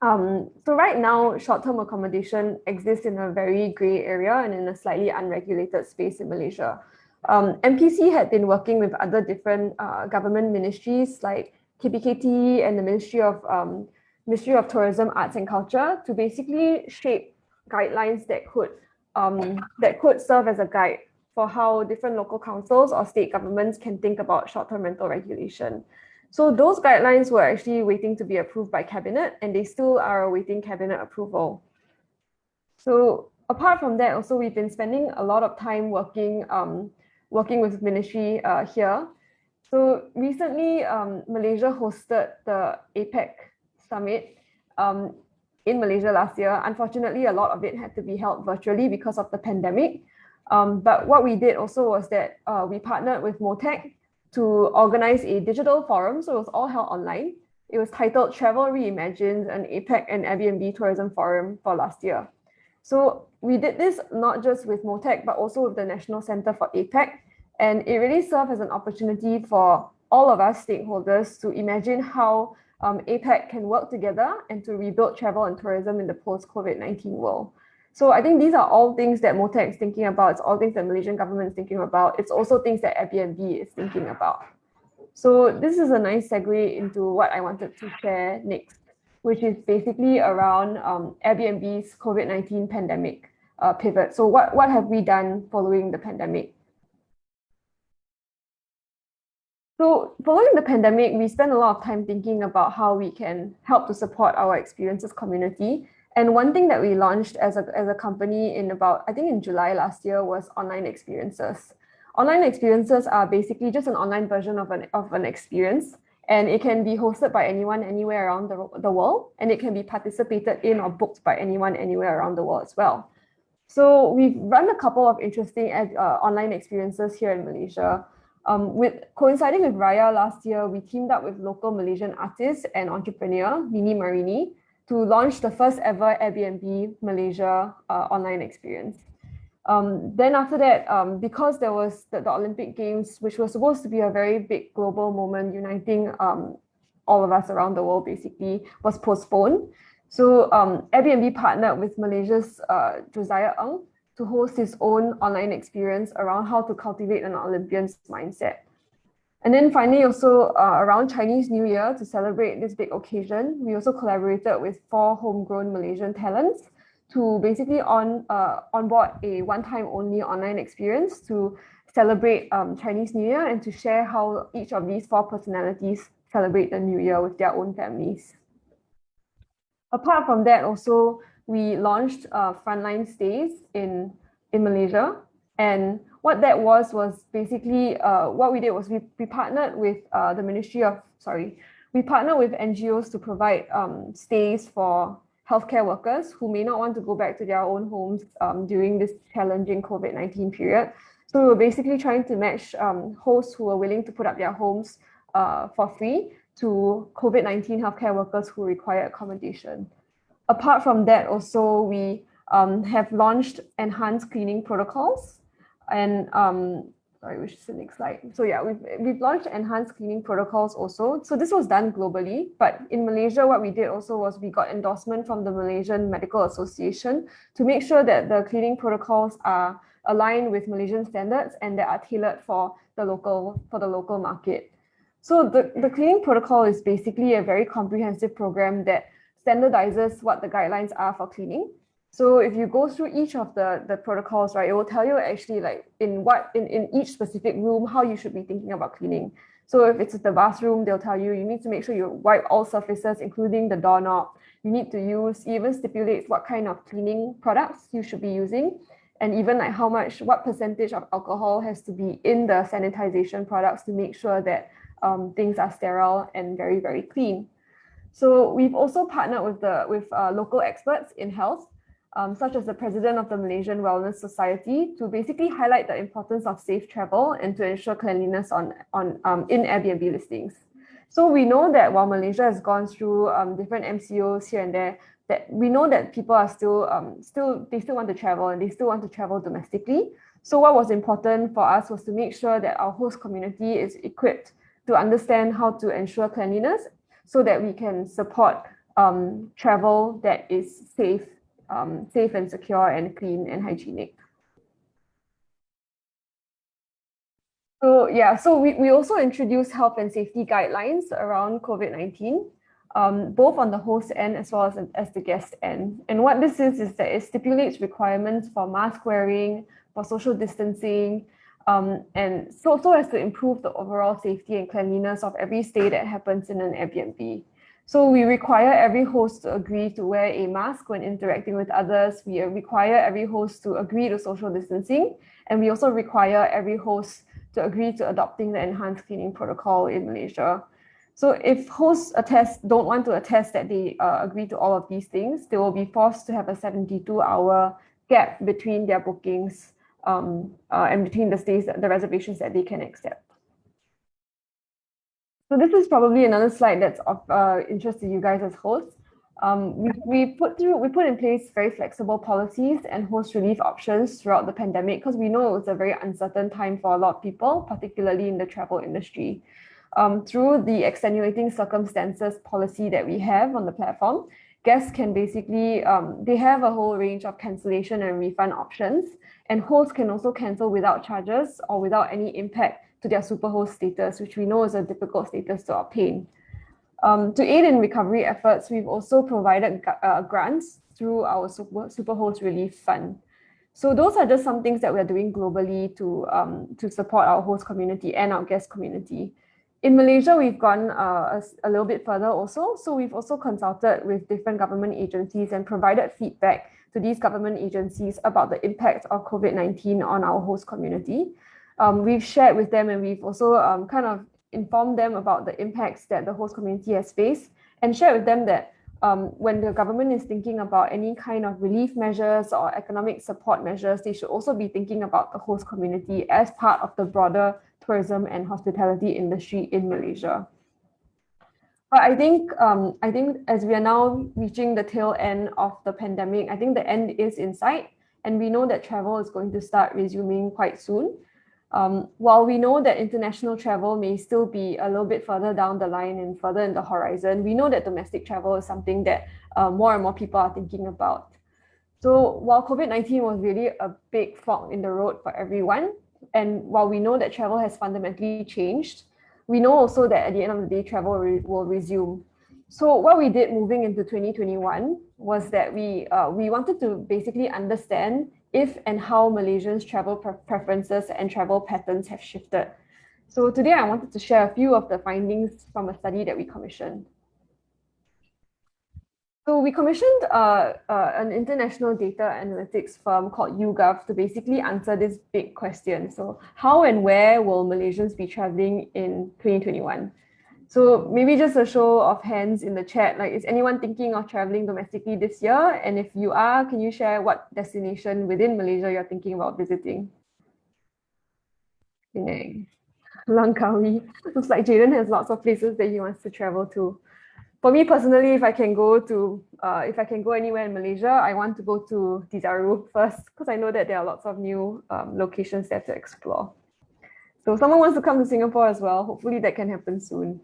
So right now, short-term accommodation exists in a very gray area and in a slightly unregulated space in Malaysia. MPC had been working with other different government ministries like KPKT and the Ministry of Tourism, Arts and Culture to basically shape guidelines that could serve as a guide for how different local councils or state governments can think about short-term rental regulation. So those guidelines were actually waiting to be approved by Cabinet, and they still are awaiting Cabinet approval. So apart from that, also we've been spending a lot of time working with ministry here. So recently, Malaysia hosted the APEC summit in Malaysia last year. Unfortunately, a lot of it had to be held virtually because of the pandemic. But what we did also was that we partnered with MOTEC to organize a digital forum. So it was all held online. It was titled Travel Reimagined, an APEC and Airbnb tourism forum for last year. So we did this not just with MOTEC, but also with the National Center for APEC. And it really served as an opportunity for all of us stakeholders to imagine how APEC can work together and to rebuild travel and tourism in the post-COVID-19 world. So I think these are all things that MOTEC is thinking about. It's all things that Malaysian government is thinking about. It's also things that Airbnb is thinking about. So this is a nice segue into what I wanted to share next, which is basically around Airbnb's COVID-19 pandemic pivot. So what have we done following the pandemic? So following the pandemic, we spent a lot of time thinking about how we can help to support our experiences community. And one thing that we launched as a company in July last year was online experiences. Online experiences are basically just an online version of an experience, and it can be hosted by anyone anywhere around the world, and it can be participated in or booked by anyone anywhere around the world as well. So we've run a couple of interesting online experiences here in Malaysia. Coinciding with Raya last year, we teamed up with local Malaysian artist and entrepreneur, Nini Marini, to launch the first ever Airbnb Malaysia online experience. Then after that, because there was the Olympic Games, which was supposed to be a very big global moment uniting all of us around the world basically, was postponed. So Airbnb partnered with Malaysia's Josiah Ng to host his own online experience around how to cultivate an Olympian's mindset. And then finally, also around Chinese New Year, to celebrate this big occasion, we also collaborated with 4 homegrown Malaysian talents to basically onboard a one-time only online experience to celebrate Chinese New Year and to share how each of these 4 personalities celebrate the New Year with their own families. Apart from that, also, we launched frontline stays in Malaysia. And what that was basically, what we did was we partnered with we partnered with NGOs to provide stays for healthcare workers who may not want to go back to their own homes during this challenging COVID-19 period. So we were basically trying to match hosts who were willing to put up their homes for free to COVID-19 healthcare workers who require accommodation. Apart from that, also, we have launched enhanced cleaning protocols. And which is the next slide. So yeah, we've launched enhanced cleaning protocols also. So this was done globally, but in Malaysia, what we did also was we got endorsement from the Malaysian Medical Association to make sure that the cleaning protocols are aligned with Malaysian standards and that are tailored for the local market. So the cleaning protocol is basically a very comprehensive program that standardizes what the guidelines are for cleaning. So if you go through each of the protocols, right, it will tell you actually like in each specific room how you should be thinking about cleaning. So if it's the bathroom, they'll tell you need to make sure you wipe all surfaces, including the doorknob. You need to even stipulate what kind of cleaning products you should be using, and even like what percentage of alcohol has to be in the sanitization products to make sure that things are sterile and very, very clean. So we've also partnered with local experts in health, such as the president of the Malaysian Wellness Society, to basically highlight the importance of safe travel and to ensure cleanliness in Airbnb listings. So we know that while Malaysia has gone through different MCOs here and there, that we know that people are still want to travel, and they still want to travel domestically. So what was important for us was to make sure that our host community is equipped to understand how to ensure cleanliness, so that we can support travel that is safe and secure and clean and hygienic. So yeah, so we also introduced health and safety guidelines around COVID-19, both on the host end as well as the guest end. And what this is that it stipulates requirements for mask wearing, for social distancing, and so as to improve the overall safety and cleanliness of every stay that happens in an Airbnb. So we require every host to agree to wear a mask when interacting with others. We require every host to agree to social distancing. And we also require every host to agree to adopting the enhanced cleaning protocol in Malaysia. So if hosts don't want to attest that they agree to all of these things, they will be forced to have a 72-hour gap between their bookings and between the stays, the reservations that they can accept. So this is probably another slide that's of interest to you guys as hosts. We put in place very flexible policies and host relief options throughout the pandemic, because we know it was a very uncertain time for a lot of people, particularly in the travel industry. Through the extenuating circumstances policy that we have on the platform, guests can basically, they have a whole range of cancellation and refund options, and hosts can also cancel without charges or without any impact to their superhost status, which we know is a difficult status to obtain. To aid in recovery efforts, we've also provided grants through our Superhost Relief Fund. So those are just some things that we're doing globally to support our host community and our guest community. In Malaysia, we've gone a little bit further also. So we've also consulted with different government agencies and provided feedback to these government agencies about the impact of COVID-19 on our host community. We've shared with them, and we've also kind of informed them about the impacts that the host community has faced, and shared with them that when the government is thinking about any kind of relief measures or economic support measures, they should also be thinking about the host community as part of the broader tourism and hospitality industry in Malaysia. But I think as we are now reaching the tail end of the pandemic, I think the end is in sight, and we know that travel is going to start resuming quite soon. While we know that international travel may still be a little bit further down the line and further in the horizon, we know that domestic travel is something that more and more people are thinking about. So while COVID-19 was really a big fork in the road for everyone, and while we know that travel has fundamentally changed, we know also that at the end of the day, travel will resume. So what we did moving into 2021 was that we wanted to basically understand if and how Malaysians' travel preferences and travel patterns have shifted. So today I wanted to share a few of the findings from a study that we commissioned. So we commissioned an international data analytics firm called YouGov to basically answer this big question. So how and where will Malaysians be traveling in 2021? So maybe just a show of hands in the chat, like, is anyone thinking of traveling domestically this year? And if you are, can you share what destination within Malaysia you're thinking about visiting? Penang, Langkawi. Looks like Jaden has lots of places that he wants to travel to. For me personally, if I can go anywhere in Malaysia, I want to go to Desaru first, because I know that there are lots of new locations there to explore. So if someone wants to come to Singapore as well, hopefully that can happen soon.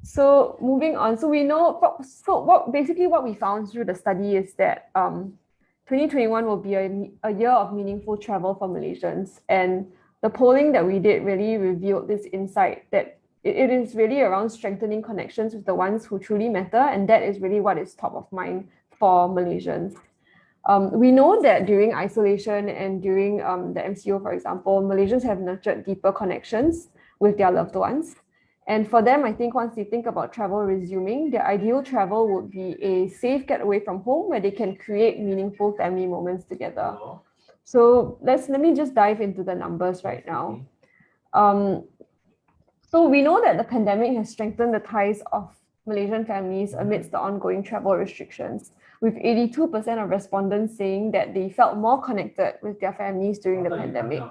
So moving on, so we know, what we found through the study is that 2021 will be a year of meaningful travel for Malaysians, and the polling that we did really revealed this insight that it is really around strengthening connections with the ones who truly matter, and that is really what is top of mind for Malaysians. We know that during isolation and during the MCO, for example, Malaysians have nurtured deeper connections with their loved ones. And for them, I think once they think about travel resuming, their ideal travel would be a safe getaway from home where they can create meaningful family moments together. So let me just dive into the numbers right now. So we know that the pandemic has strengthened the ties of Malaysian families amidst the ongoing travel restrictions, with 82% of respondents saying that they felt more connected with their families during the pandemic.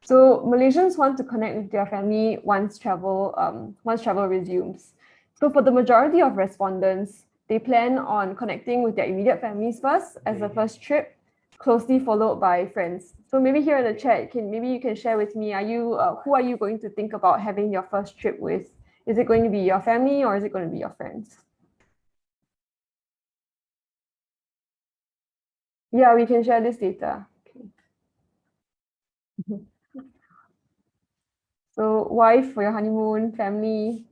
So Malaysians want to connect with their family once travel resumes. So for the majority of respondents, they plan on connecting with their immediate families first as the first trip, closely followed by friends. So maybe here in the chat, maybe you can share with me, who are you going to think about having your first trip with? Is it going to be your family or is it going to be your friends? Yeah, we can share this data. Okay. So wife for your honeymoon, family.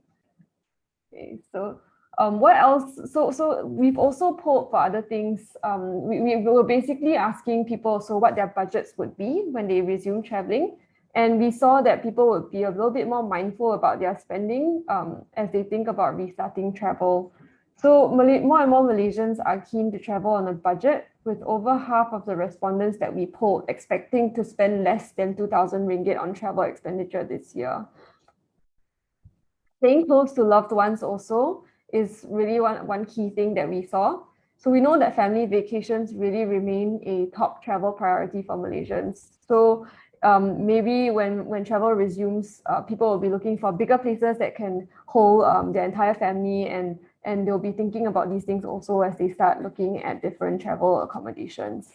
Okay, so what else? So we've also polled for other things. We were basically asking people so what their budgets would be when they resume traveling. And we saw that people would be a little bit more mindful about their spending as they think about restarting travel. So more and more Malaysians are keen to travel on a budget, with over half of the respondents that we polled expecting to spend less than 2,000 ringgit on travel expenditure this year. Staying close to loved ones also is really one key thing that we saw. So we know that family vacations really remain a top travel priority for Malaysians. So maybe when travel resumes, people will be looking for bigger places that can hold their entire family, and they'll be thinking about these things also as they start looking at different travel accommodations.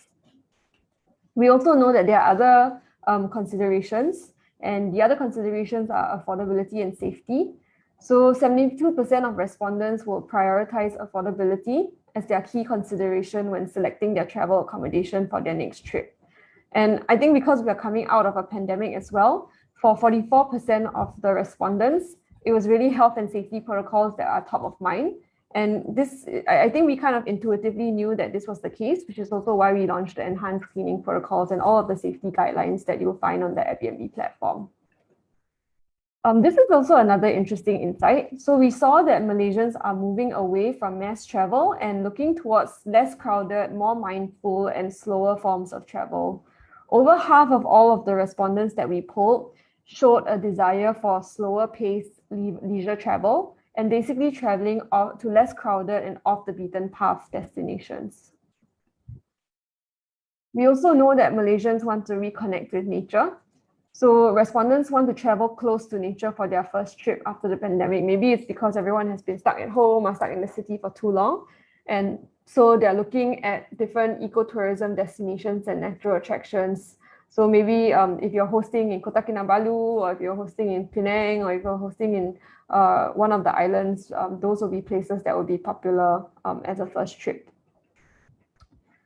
We also know that there are other considerations, and the other considerations are affordability and safety. So 72% of respondents will prioritize affordability as their key consideration when selecting their travel accommodation for their next trip. And I think because we are coming out of a pandemic as well, for 44% of the respondents, it was really health and safety protocols that are top of mind. And this, I think we kind of intuitively knew that this was the case, which is also why we launched the enhanced cleaning protocols and all of the safety guidelines that you'll find on the Airbnb platform. This is also another interesting insight. So we saw that Malaysians are moving away from mass travel and looking towards less crowded, more mindful, and slower forms of travel. Over half of all of the respondents that we polled showed a desire for slower paced leisure travel and basically traveling to less crowded and off the beaten path destinations. We also know that Malaysians want to reconnect with nature. So respondents want to travel close to nature for their first trip after the pandemic. Maybe it's because everyone has been stuck at home or stuck in the city for too long. And so they're looking at different ecotourism destinations and natural attractions. So maybe if you're hosting in Kota Kinabalu, or if you're hosting in Penang, or if you're hosting in one of the islands, those will be places that will be popular as a first trip.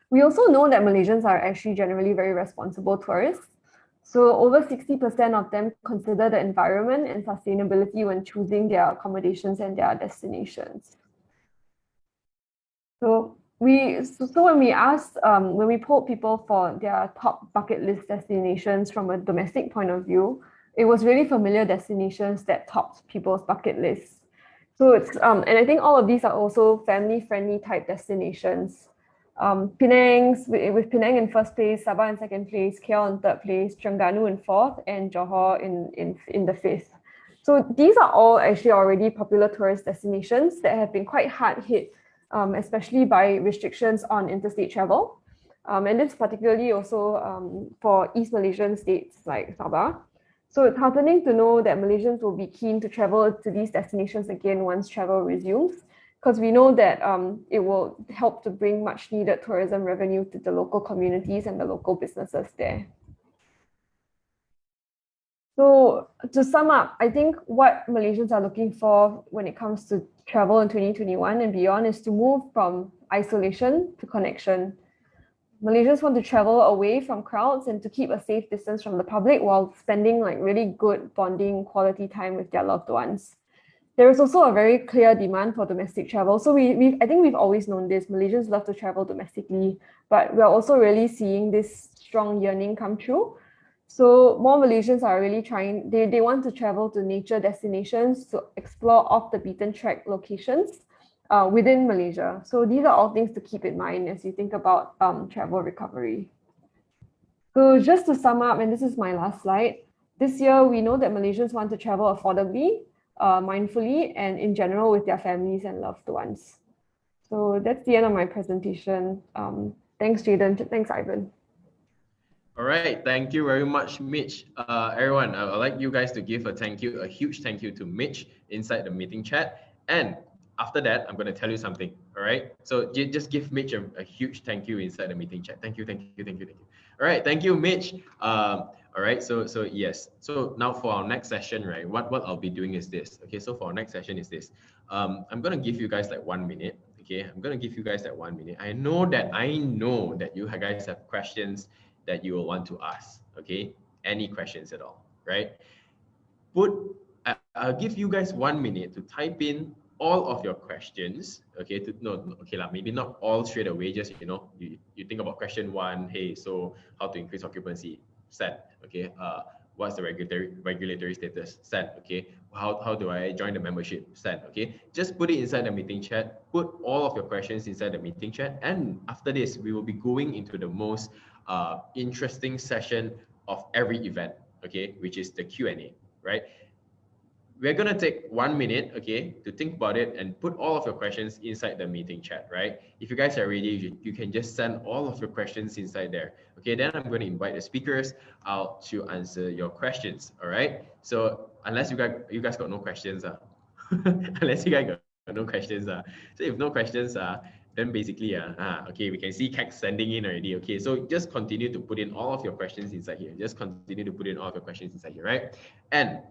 We also know that Malaysians are actually generally very responsible tourists. So over 60% of them consider the environment and sustainability when choosing their accommodations and their destinations. So when we polled people for their top bucket list destinations from a domestic point of view, it was really familiar destinations that topped people's bucket lists. So it's and I think all of these are also family-friendly type destinations. With Penang in first place, Sabah in second place, KL in third place, Terengganu in fourth, and Johor in the fifth. So these are all actually already popular tourist destinations that have been quite hard hit, especially by restrictions on interstate travel. And this particularly also for East Malaysian states like Sabah. So it's heartening to know that Malaysians will be keen to travel to these destinations again once travel resumes, because we know that it will help to bring much needed tourism revenue to the local communities and the local businesses there. So to sum up, I think what Malaysians are looking for when it comes to travel in 2021 and beyond is to move from isolation to connection. Malaysians want to travel away from crowds and to keep a safe distance from the public while spending like really good bonding quality time with their loved ones. There is also a very clear demand for domestic travel. So I think we've always known this. Malaysians love to travel domestically, but we're also really seeing this strong yearning come true. So more Malaysians are really trying, they want to travel to nature destinations to explore off the beaten track locations within Malaysia. So these are all things to keep in mind as you think about travel recovery. So just to sum up, and this is my last slide, This year, we know that Malaysians want to travel affordably, mindfully, and in general with their families and loved ones. So that's the end of my presentation. Thanks, Jaden. Thanks, Ivan. All right, thank you very much, Mitch. Everyone, I would like you guys to give a huge thank you to Mitch inside the meeting chat. And after that, I'm going to tell you something. All right, so just give Mitch a huge thank you inside the meeting chat. Thank you, thank you, thank you, thank you. All right, thank you, Mitch. All right, so yes. So now for our next session, right? What I'll be doing is this. Okay, so for our next session is this. I'm going to give you guys like 1 minute. Okay, I'm going to give you guys that 1 minute. I know that you guys have questions that you will want to ask. Okay, any questions at all, right? I'll give you guys 1 minute to type in all of your questions. Okay, maybe not all straight away. Just you think about question 1. Hey, so how to increase occupancy? Send. Okay. What's the regulatory status? Send. Okay. How do I join the membership? Send. Okay. Just put it inside the meeting chat. Put all of your questions inside the meeting chat. And after this, we will be going into the most interesting session of every event. Okay, which is the Q&A. Right. We're going to take 1 minute, okay, to think about it and put all of your questions inside the meeting chat, right? If you guys are ready, you can just send all of your questions inside there. Okay, then I'm going to invite the speakers out to answer your questions, all right? So unless you guys got no questions, unless you guys got no questions, so if no questions, then basically, okay, we can see Kek sending in already. Okay, so just continue to put in all of your questions inside here. Just continue to put in all of your questions inside here, right? And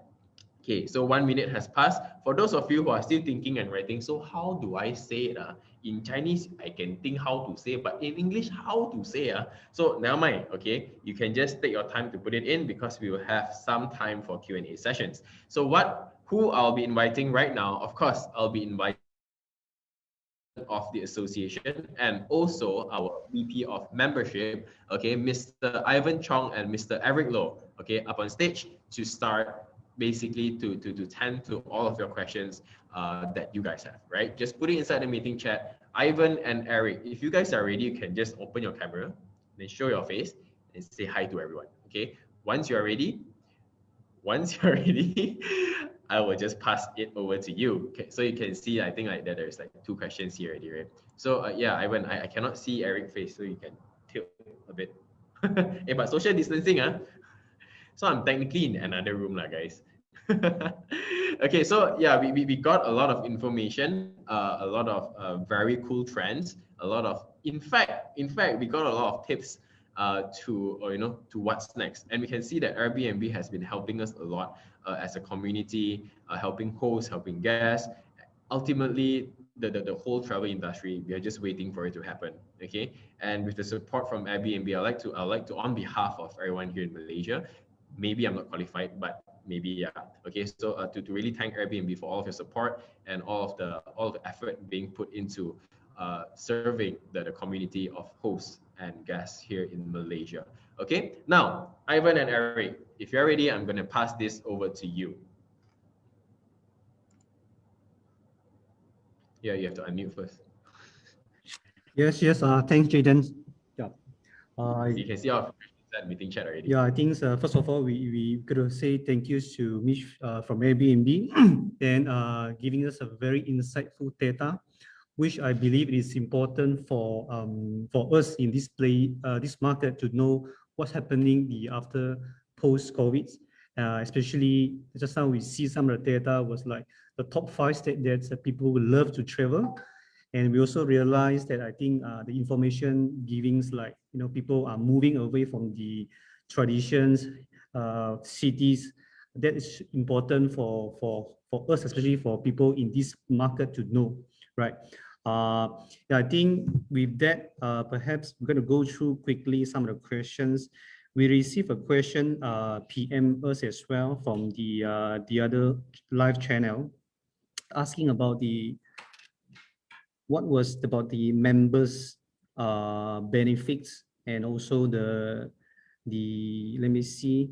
okay, so 1 minute has passed. For those of you who are still thinking and writing, so how do I say it? In Chinese, I can think how to say, but in English, how to say? So never mind, okay? You can just take your time to put it in because we will have some time for Q&A sessions. So who I'll be inviting right now, of course, I'll be inviting of the association and also our VP of membership, okay, Mr. Ivan Chong and Mr. Eric Low, okay, up on stage to start basically to tend to all of your questions that you guys have, right? Just put it inside the meeting chat. Ivan and Eric, if you guys are ready, you can just open your camera, then show your face and say hi to everyone, okay? Once you're ready, I will just pass it over to you. Okay, so you can see, I think like that there's like 2 questions here already, right? So yeah, Ivan, I cannot see Eric's face, so you can tilt a bit. Hey, but social distancing, so I'm technically in another room, guys. Okay, so yeah, we got a lot of information, a lot of very cool trends, a lot of, in fact, we got a lot of tips to what's next. And we can see that Airbnb has been helping us a lot as a community, helping hosts, helping guests. Ultimately, the whole travel industry, we are just waiting for it to happen. Okay, and with the support from Airbnb, I'd like to on behalf of everyone here in Malaysia, maybe I'm not qualified, but maybe yeah. Okay, so to really thank Airbnb for all of your support and all of the effort being put into serving the community of hosts and guests here in Malaysia. Okay, now Ivan and Eric, if you're ready, I'm going to pass this over to you. Yeah, you have to unmute first. Yes. Thanks, Jaden. Yeah. You can see our meeting chat already. Yeah, I think first of all, we gotta say thank you to Mitch from Airbnb and giving us a very insightful data, which I believe is important for us in this market to know what's happening after post-COVID. Especially just now we see some of the data was like the top 5 states that people would love to travel. And we also realized that I think the information givings, like, people are moving away from the traditions, cities. That is important for us, especially for people in this market to know, right? Yeah, I think with that, perhaps we're going to go through quickly some of the questions. We received a question, PM us as well from the other live channel, asking about what was about the members benefits and also the let me see.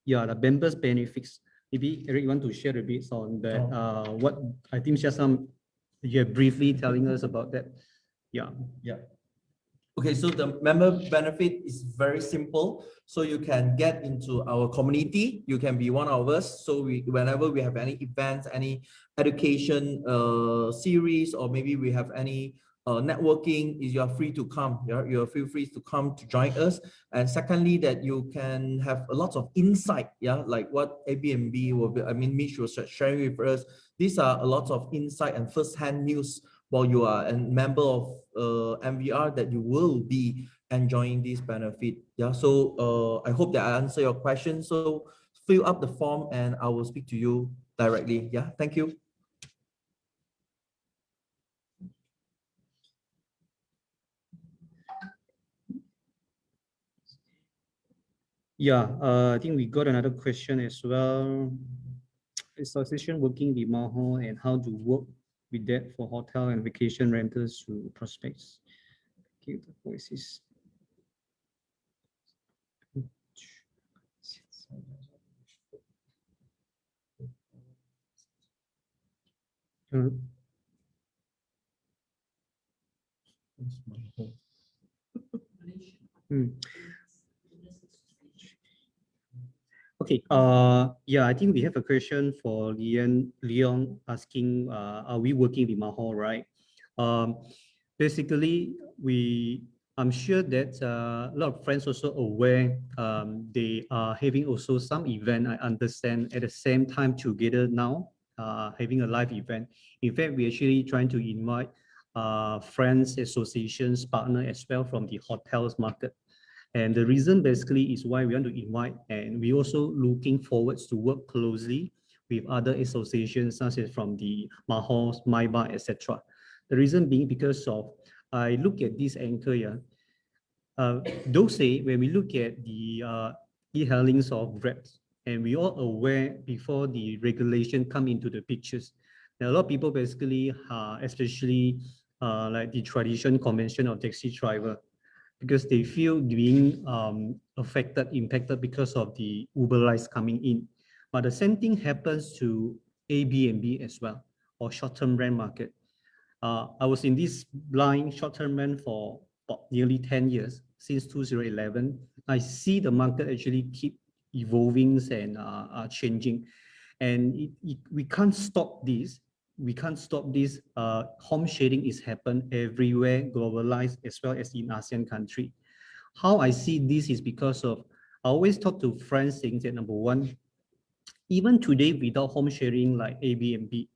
Yeah, the members benefits. Maybe Eric, you want to share a bit on that? What I think just you're briefly telling us about that. Yeah. Okay, so the member benefit is very simple. So you can get into our community. You can be one of us. So whenever we have any events, any education series, or maybe we have any networking, you are free to come. You are feel free to come to join us. And secondly, that you can have a lot of insight. Yeah, like what Airbnb will be. I mean, Mitch was sharing with us. These are a lot of insight and first-hand news while you are a member of MVR, that you will be enjoying this benefit. Yeah, so I hope that I answer your question. So fill up the form and I will speak to you directly. Yeah, thank you. Yeah, I think we got another question as well. Association working with Maho and how to work with that for hotel and vacation rentals to prospects. Okay, the voices. Okay, yeah, I think we have a question for Leon asking, are we working with Maho, right? Basically, I'm sure that a lot of friends also aware they are having also some event, I understand, at the same time together now, having a live event. In fact, we're actually trying to invite friends, associations, partner as well from the hotels market. And the reason basically is why we want to invite, and we also looking forward to work closely with other associations such as from the Mahos, MyBar, etc. The reason being because of, I look at this anchor here. Those say when we look at the e-hailings of Grabs, and we all aware before the regulation come into the pictures, there are a lot of people basically, especially like the tradition convention of taxi driver, because they feel being affected, impacted because of the Uberize coming in. But the same thing happens to Airbnb as well, or short-term rent market. I was in this line short-term rent for about nearly 10 years, since 2011. I see the market actually keep evolving and changing. And we can't stop this. We can't stop this. Home sharing is happen everywhere, globalized as well as in ASEAN country. How I see this is because of, I always talk to friends saying that number one, even today without home sharing like Airbnb,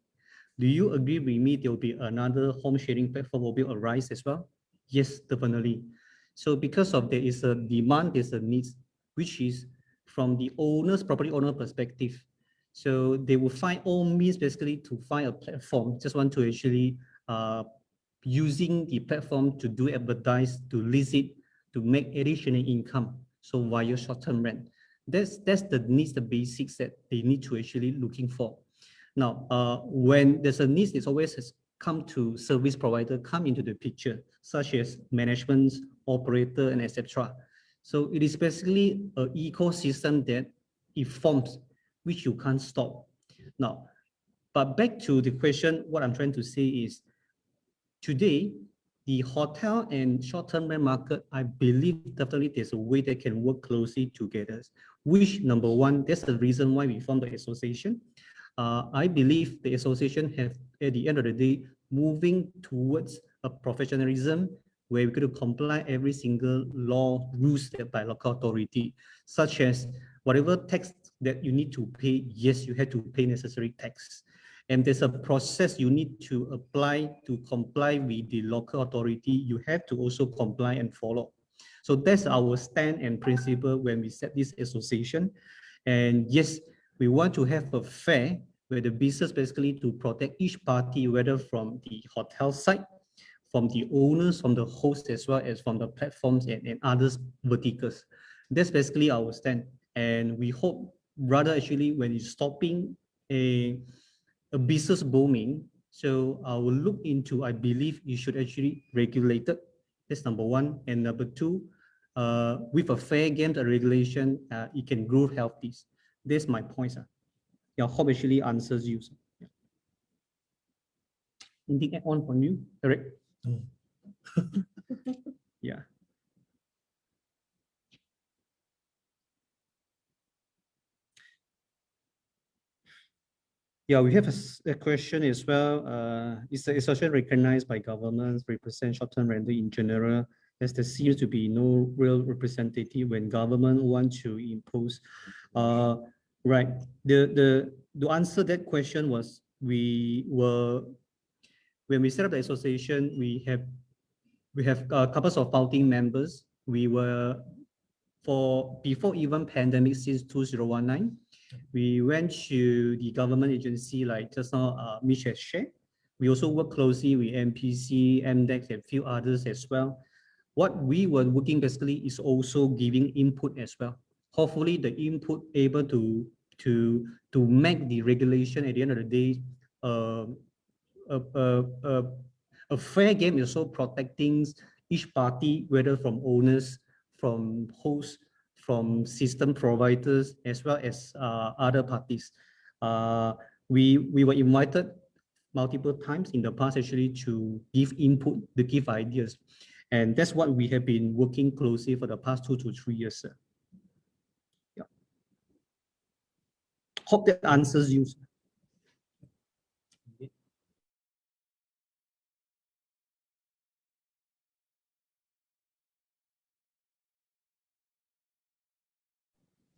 do you agree with me there will be another home sharing platform will be arise as well? Yes, definitely. So because of there is a demand, there's a need, which is from the owner's property owner perspective. So they will find all means basically to find a platform, just want to actually using the platform to do advertise, to list it, to make additional income. So via short-term rent. That's the needs, the basics that they need to actually looking for. Now, when there's a need, it's always has come to service provider come into the picture, such as management, operator, and etc. So it is basically an ecosystem that it forms, which you can't stop. Now, but back to the question, what I'm trying to say is, today, the hotel and short-term rent market, I believe definitely there's a way they can work closely together. Which, number one, that's the reason why we formed the association. I believe the association have, at the end of the day, moving towards a professionalism where we're going to comply every single law, rules set by local authority, such as whatever tax that you need to pay, yes, you have to pay necessary tax. And there's a process you need to apply to comply with the local authority. You have to also comply and follow. So that's our stand and principle when we set this association. And yes, we want to have a fair where the business basically to protect each party, whether from the hotel side, from the owners, from the host, as well as from the platforms and others verticals. That's basically our stand. And we hope rather actually when you're stopping a business booming, so I will look into, I believe you should actually regulate it. That's number one. And number two, with a fair game and regulation, it can grow healthy. That's my point, sir. Yeah, hope actually answers you. Sir. Yeah. Anything add on from you, Eric? Mm. Yeah. Yeah, we have a question as well. Is the association recognized by governments represent short-term rental in general, as there seems to be no real representative when government want to impose? Right. To answer that question was when we set up the association, we have a couple of founding members. We were before even pandemic since 2019. We went to the government agency like just now Mitch has shared. We also work closely with MPC, MDEX, and a few others as well. What we were working basically is also giving input as well. Hopefully the input able to make the regulation at the end of the day a fair game, is also protecting each party, whether from owners, from hosts, from system providers, as well as other parties. We were invited multiple times in the past actually to give input, to give ideas. And that's what we have been working closely for the past 2 to 3 years. Yeah. Hope that answers you.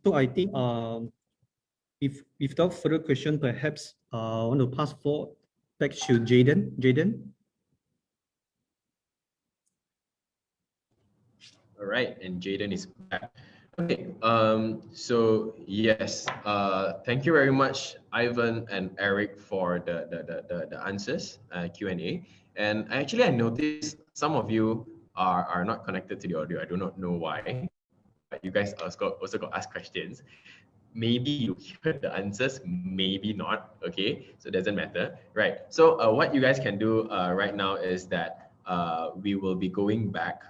So I think if without further question, perhaps I want to pass forward back to Jaden. Jaden. All right, and Jaden is back. Okay, so yes, thank you very much, Ivan and Eric, for the answers, Q&A. And actually, I noticed some of you are not connected to the audio. I do not know why. But you guys also got asked questions. Maybe you heard the answers, maybe not. Okay, so it doesn't matter, right? So what you guys can do right now is that we will be going back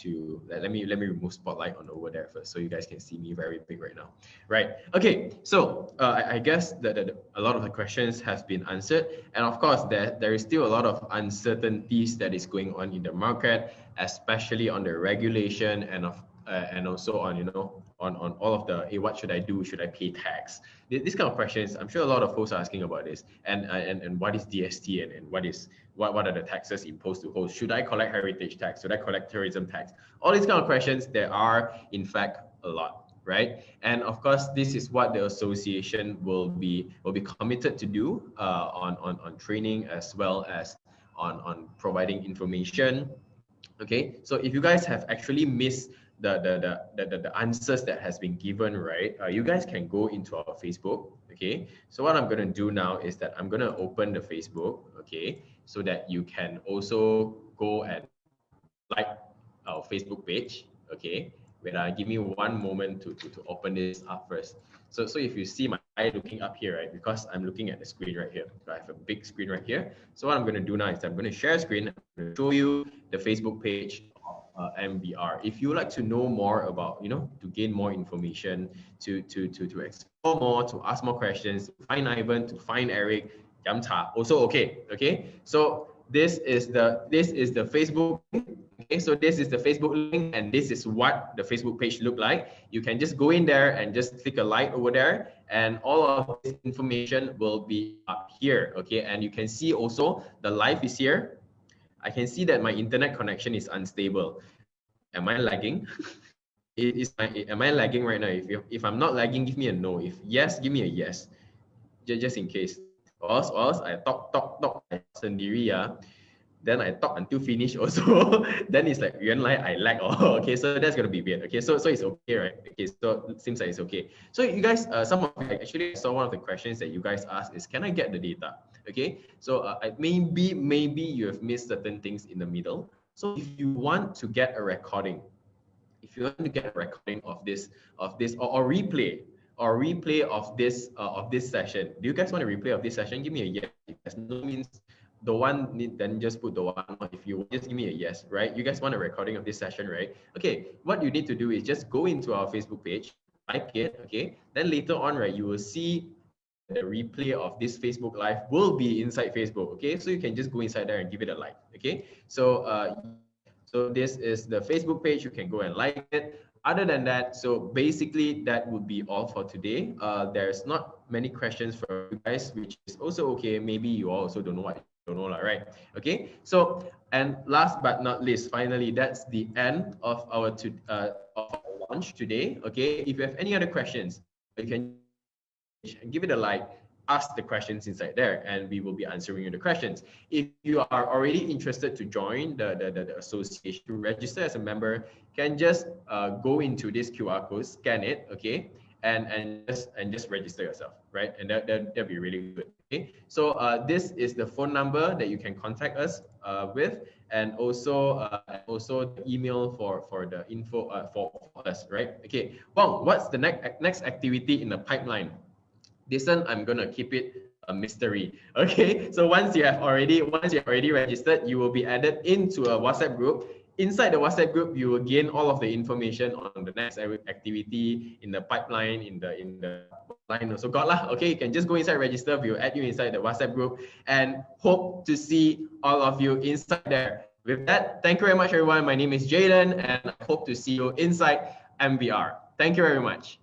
to let me remove spotlight on over there first, so you guys can see me very big right now, right? Okay, so I guess that a lot of the questions has been answered, and of course there is still a lot of uncertainties that is going on in the market, especially on the regulation and also on on all of the, hey, what should I do? Should I pay tax? These kind of questions, I'm sure a lot of folks are asking about this, and what is DST, and what are the taxes imposed to hosts? Should I collect heritage tax? Should I collect tourism tax? All these kind of questions, there are in fact a lot, right? And of course, this is what the association will be committed to do on training, as well as on providing information. Okay, so if you guys have actually missed the answers that has been given, right, you guys can go into our Facebook. Okay, so what I'm going to do now is that I'm going to open the Facebook, okay, so that you can also go and like our Facebook page. Okay, wait, give me one moment to open this up first. So if you see my eye looking up here, right, because I'm looking at the screen right here, so I have a big screen right here. So what I'm going to do now is I'm going to share screen. I'm going to show you the Facebook page of MVR. If you would like to know more about, to gain more information, to explore more, to ask more questions, to find Ivan, to find Eric, Yamcha, also okay. Okay, so this is the Facebook. Okay, so this is the Facebook link, and this is what the Facebook page look like. You can just go in there and just click a like over there, and all of this information will be up here. Okay, and you can see also the live is here. I can see that my internet connection is unstable. Am I lagging? Am I lagging right now? If I'm not lagging, give me a no. If yes, give me a yes. Just in case. Or else I talk sendiri ya. Then I talk until finish also. Then it's like, I lag. Oh, okay, so that's gonna be weird. Okay, so it's okay, right? Okay, so it seems like it's okay. So you guys, some of you actually saw one of the questions that you guys asked is, can I get the data? Okay, so maybe you have missed certain things in the middle. So if you want to get a recording, of this or replay of this session, do you guys want a replay of this session? Give me a yes. If no means the one, then just put the one. If you just give me a yes, right? You guys want a recording of this session, right? Okay, what you need to do is just go into our Facebook page, like it, okay? Then later on, right, you will see the replay of this Facebook Live will be inside Facebook, okay? So you can just go inside there and give it a like, okay? So so this is the Facebook page. You can go and like it. other than that, so basically that would be all for today. There's not many questions for you guys, which is also okay. Maybe you also don't know what you don't know, right? Okay. So, and last but not least, finally, that's the end of our launch today. Okay. If you have any other questions, you can give it a like, ask the questions inside there, and we will be answering you the questions. If you are already interested to join the association, to register as a member, can just go into this QR code, scan it, okay, and just register yourself, right? And that'll be really good. Okay, so this is the phone number that you can contact us with, and also the email for the info for us, right? Okay, Wong, what's the next activity in the pipeline? This one, I'm gonna keep it a mystery. Okay, so once you have already registered, you will be added into a WhatsApp group. Inside the WhatsApp group, you will gain all of the information on the next activity in the pipeline, in the line also got lah. Okay, you can just go inside, register. We will add you inside the WhatsApp group, and hope to see all of you inside there. With that, thank you very much, everyone. My name is Jaden, and I hope to see you inside MVR. Thank you very much.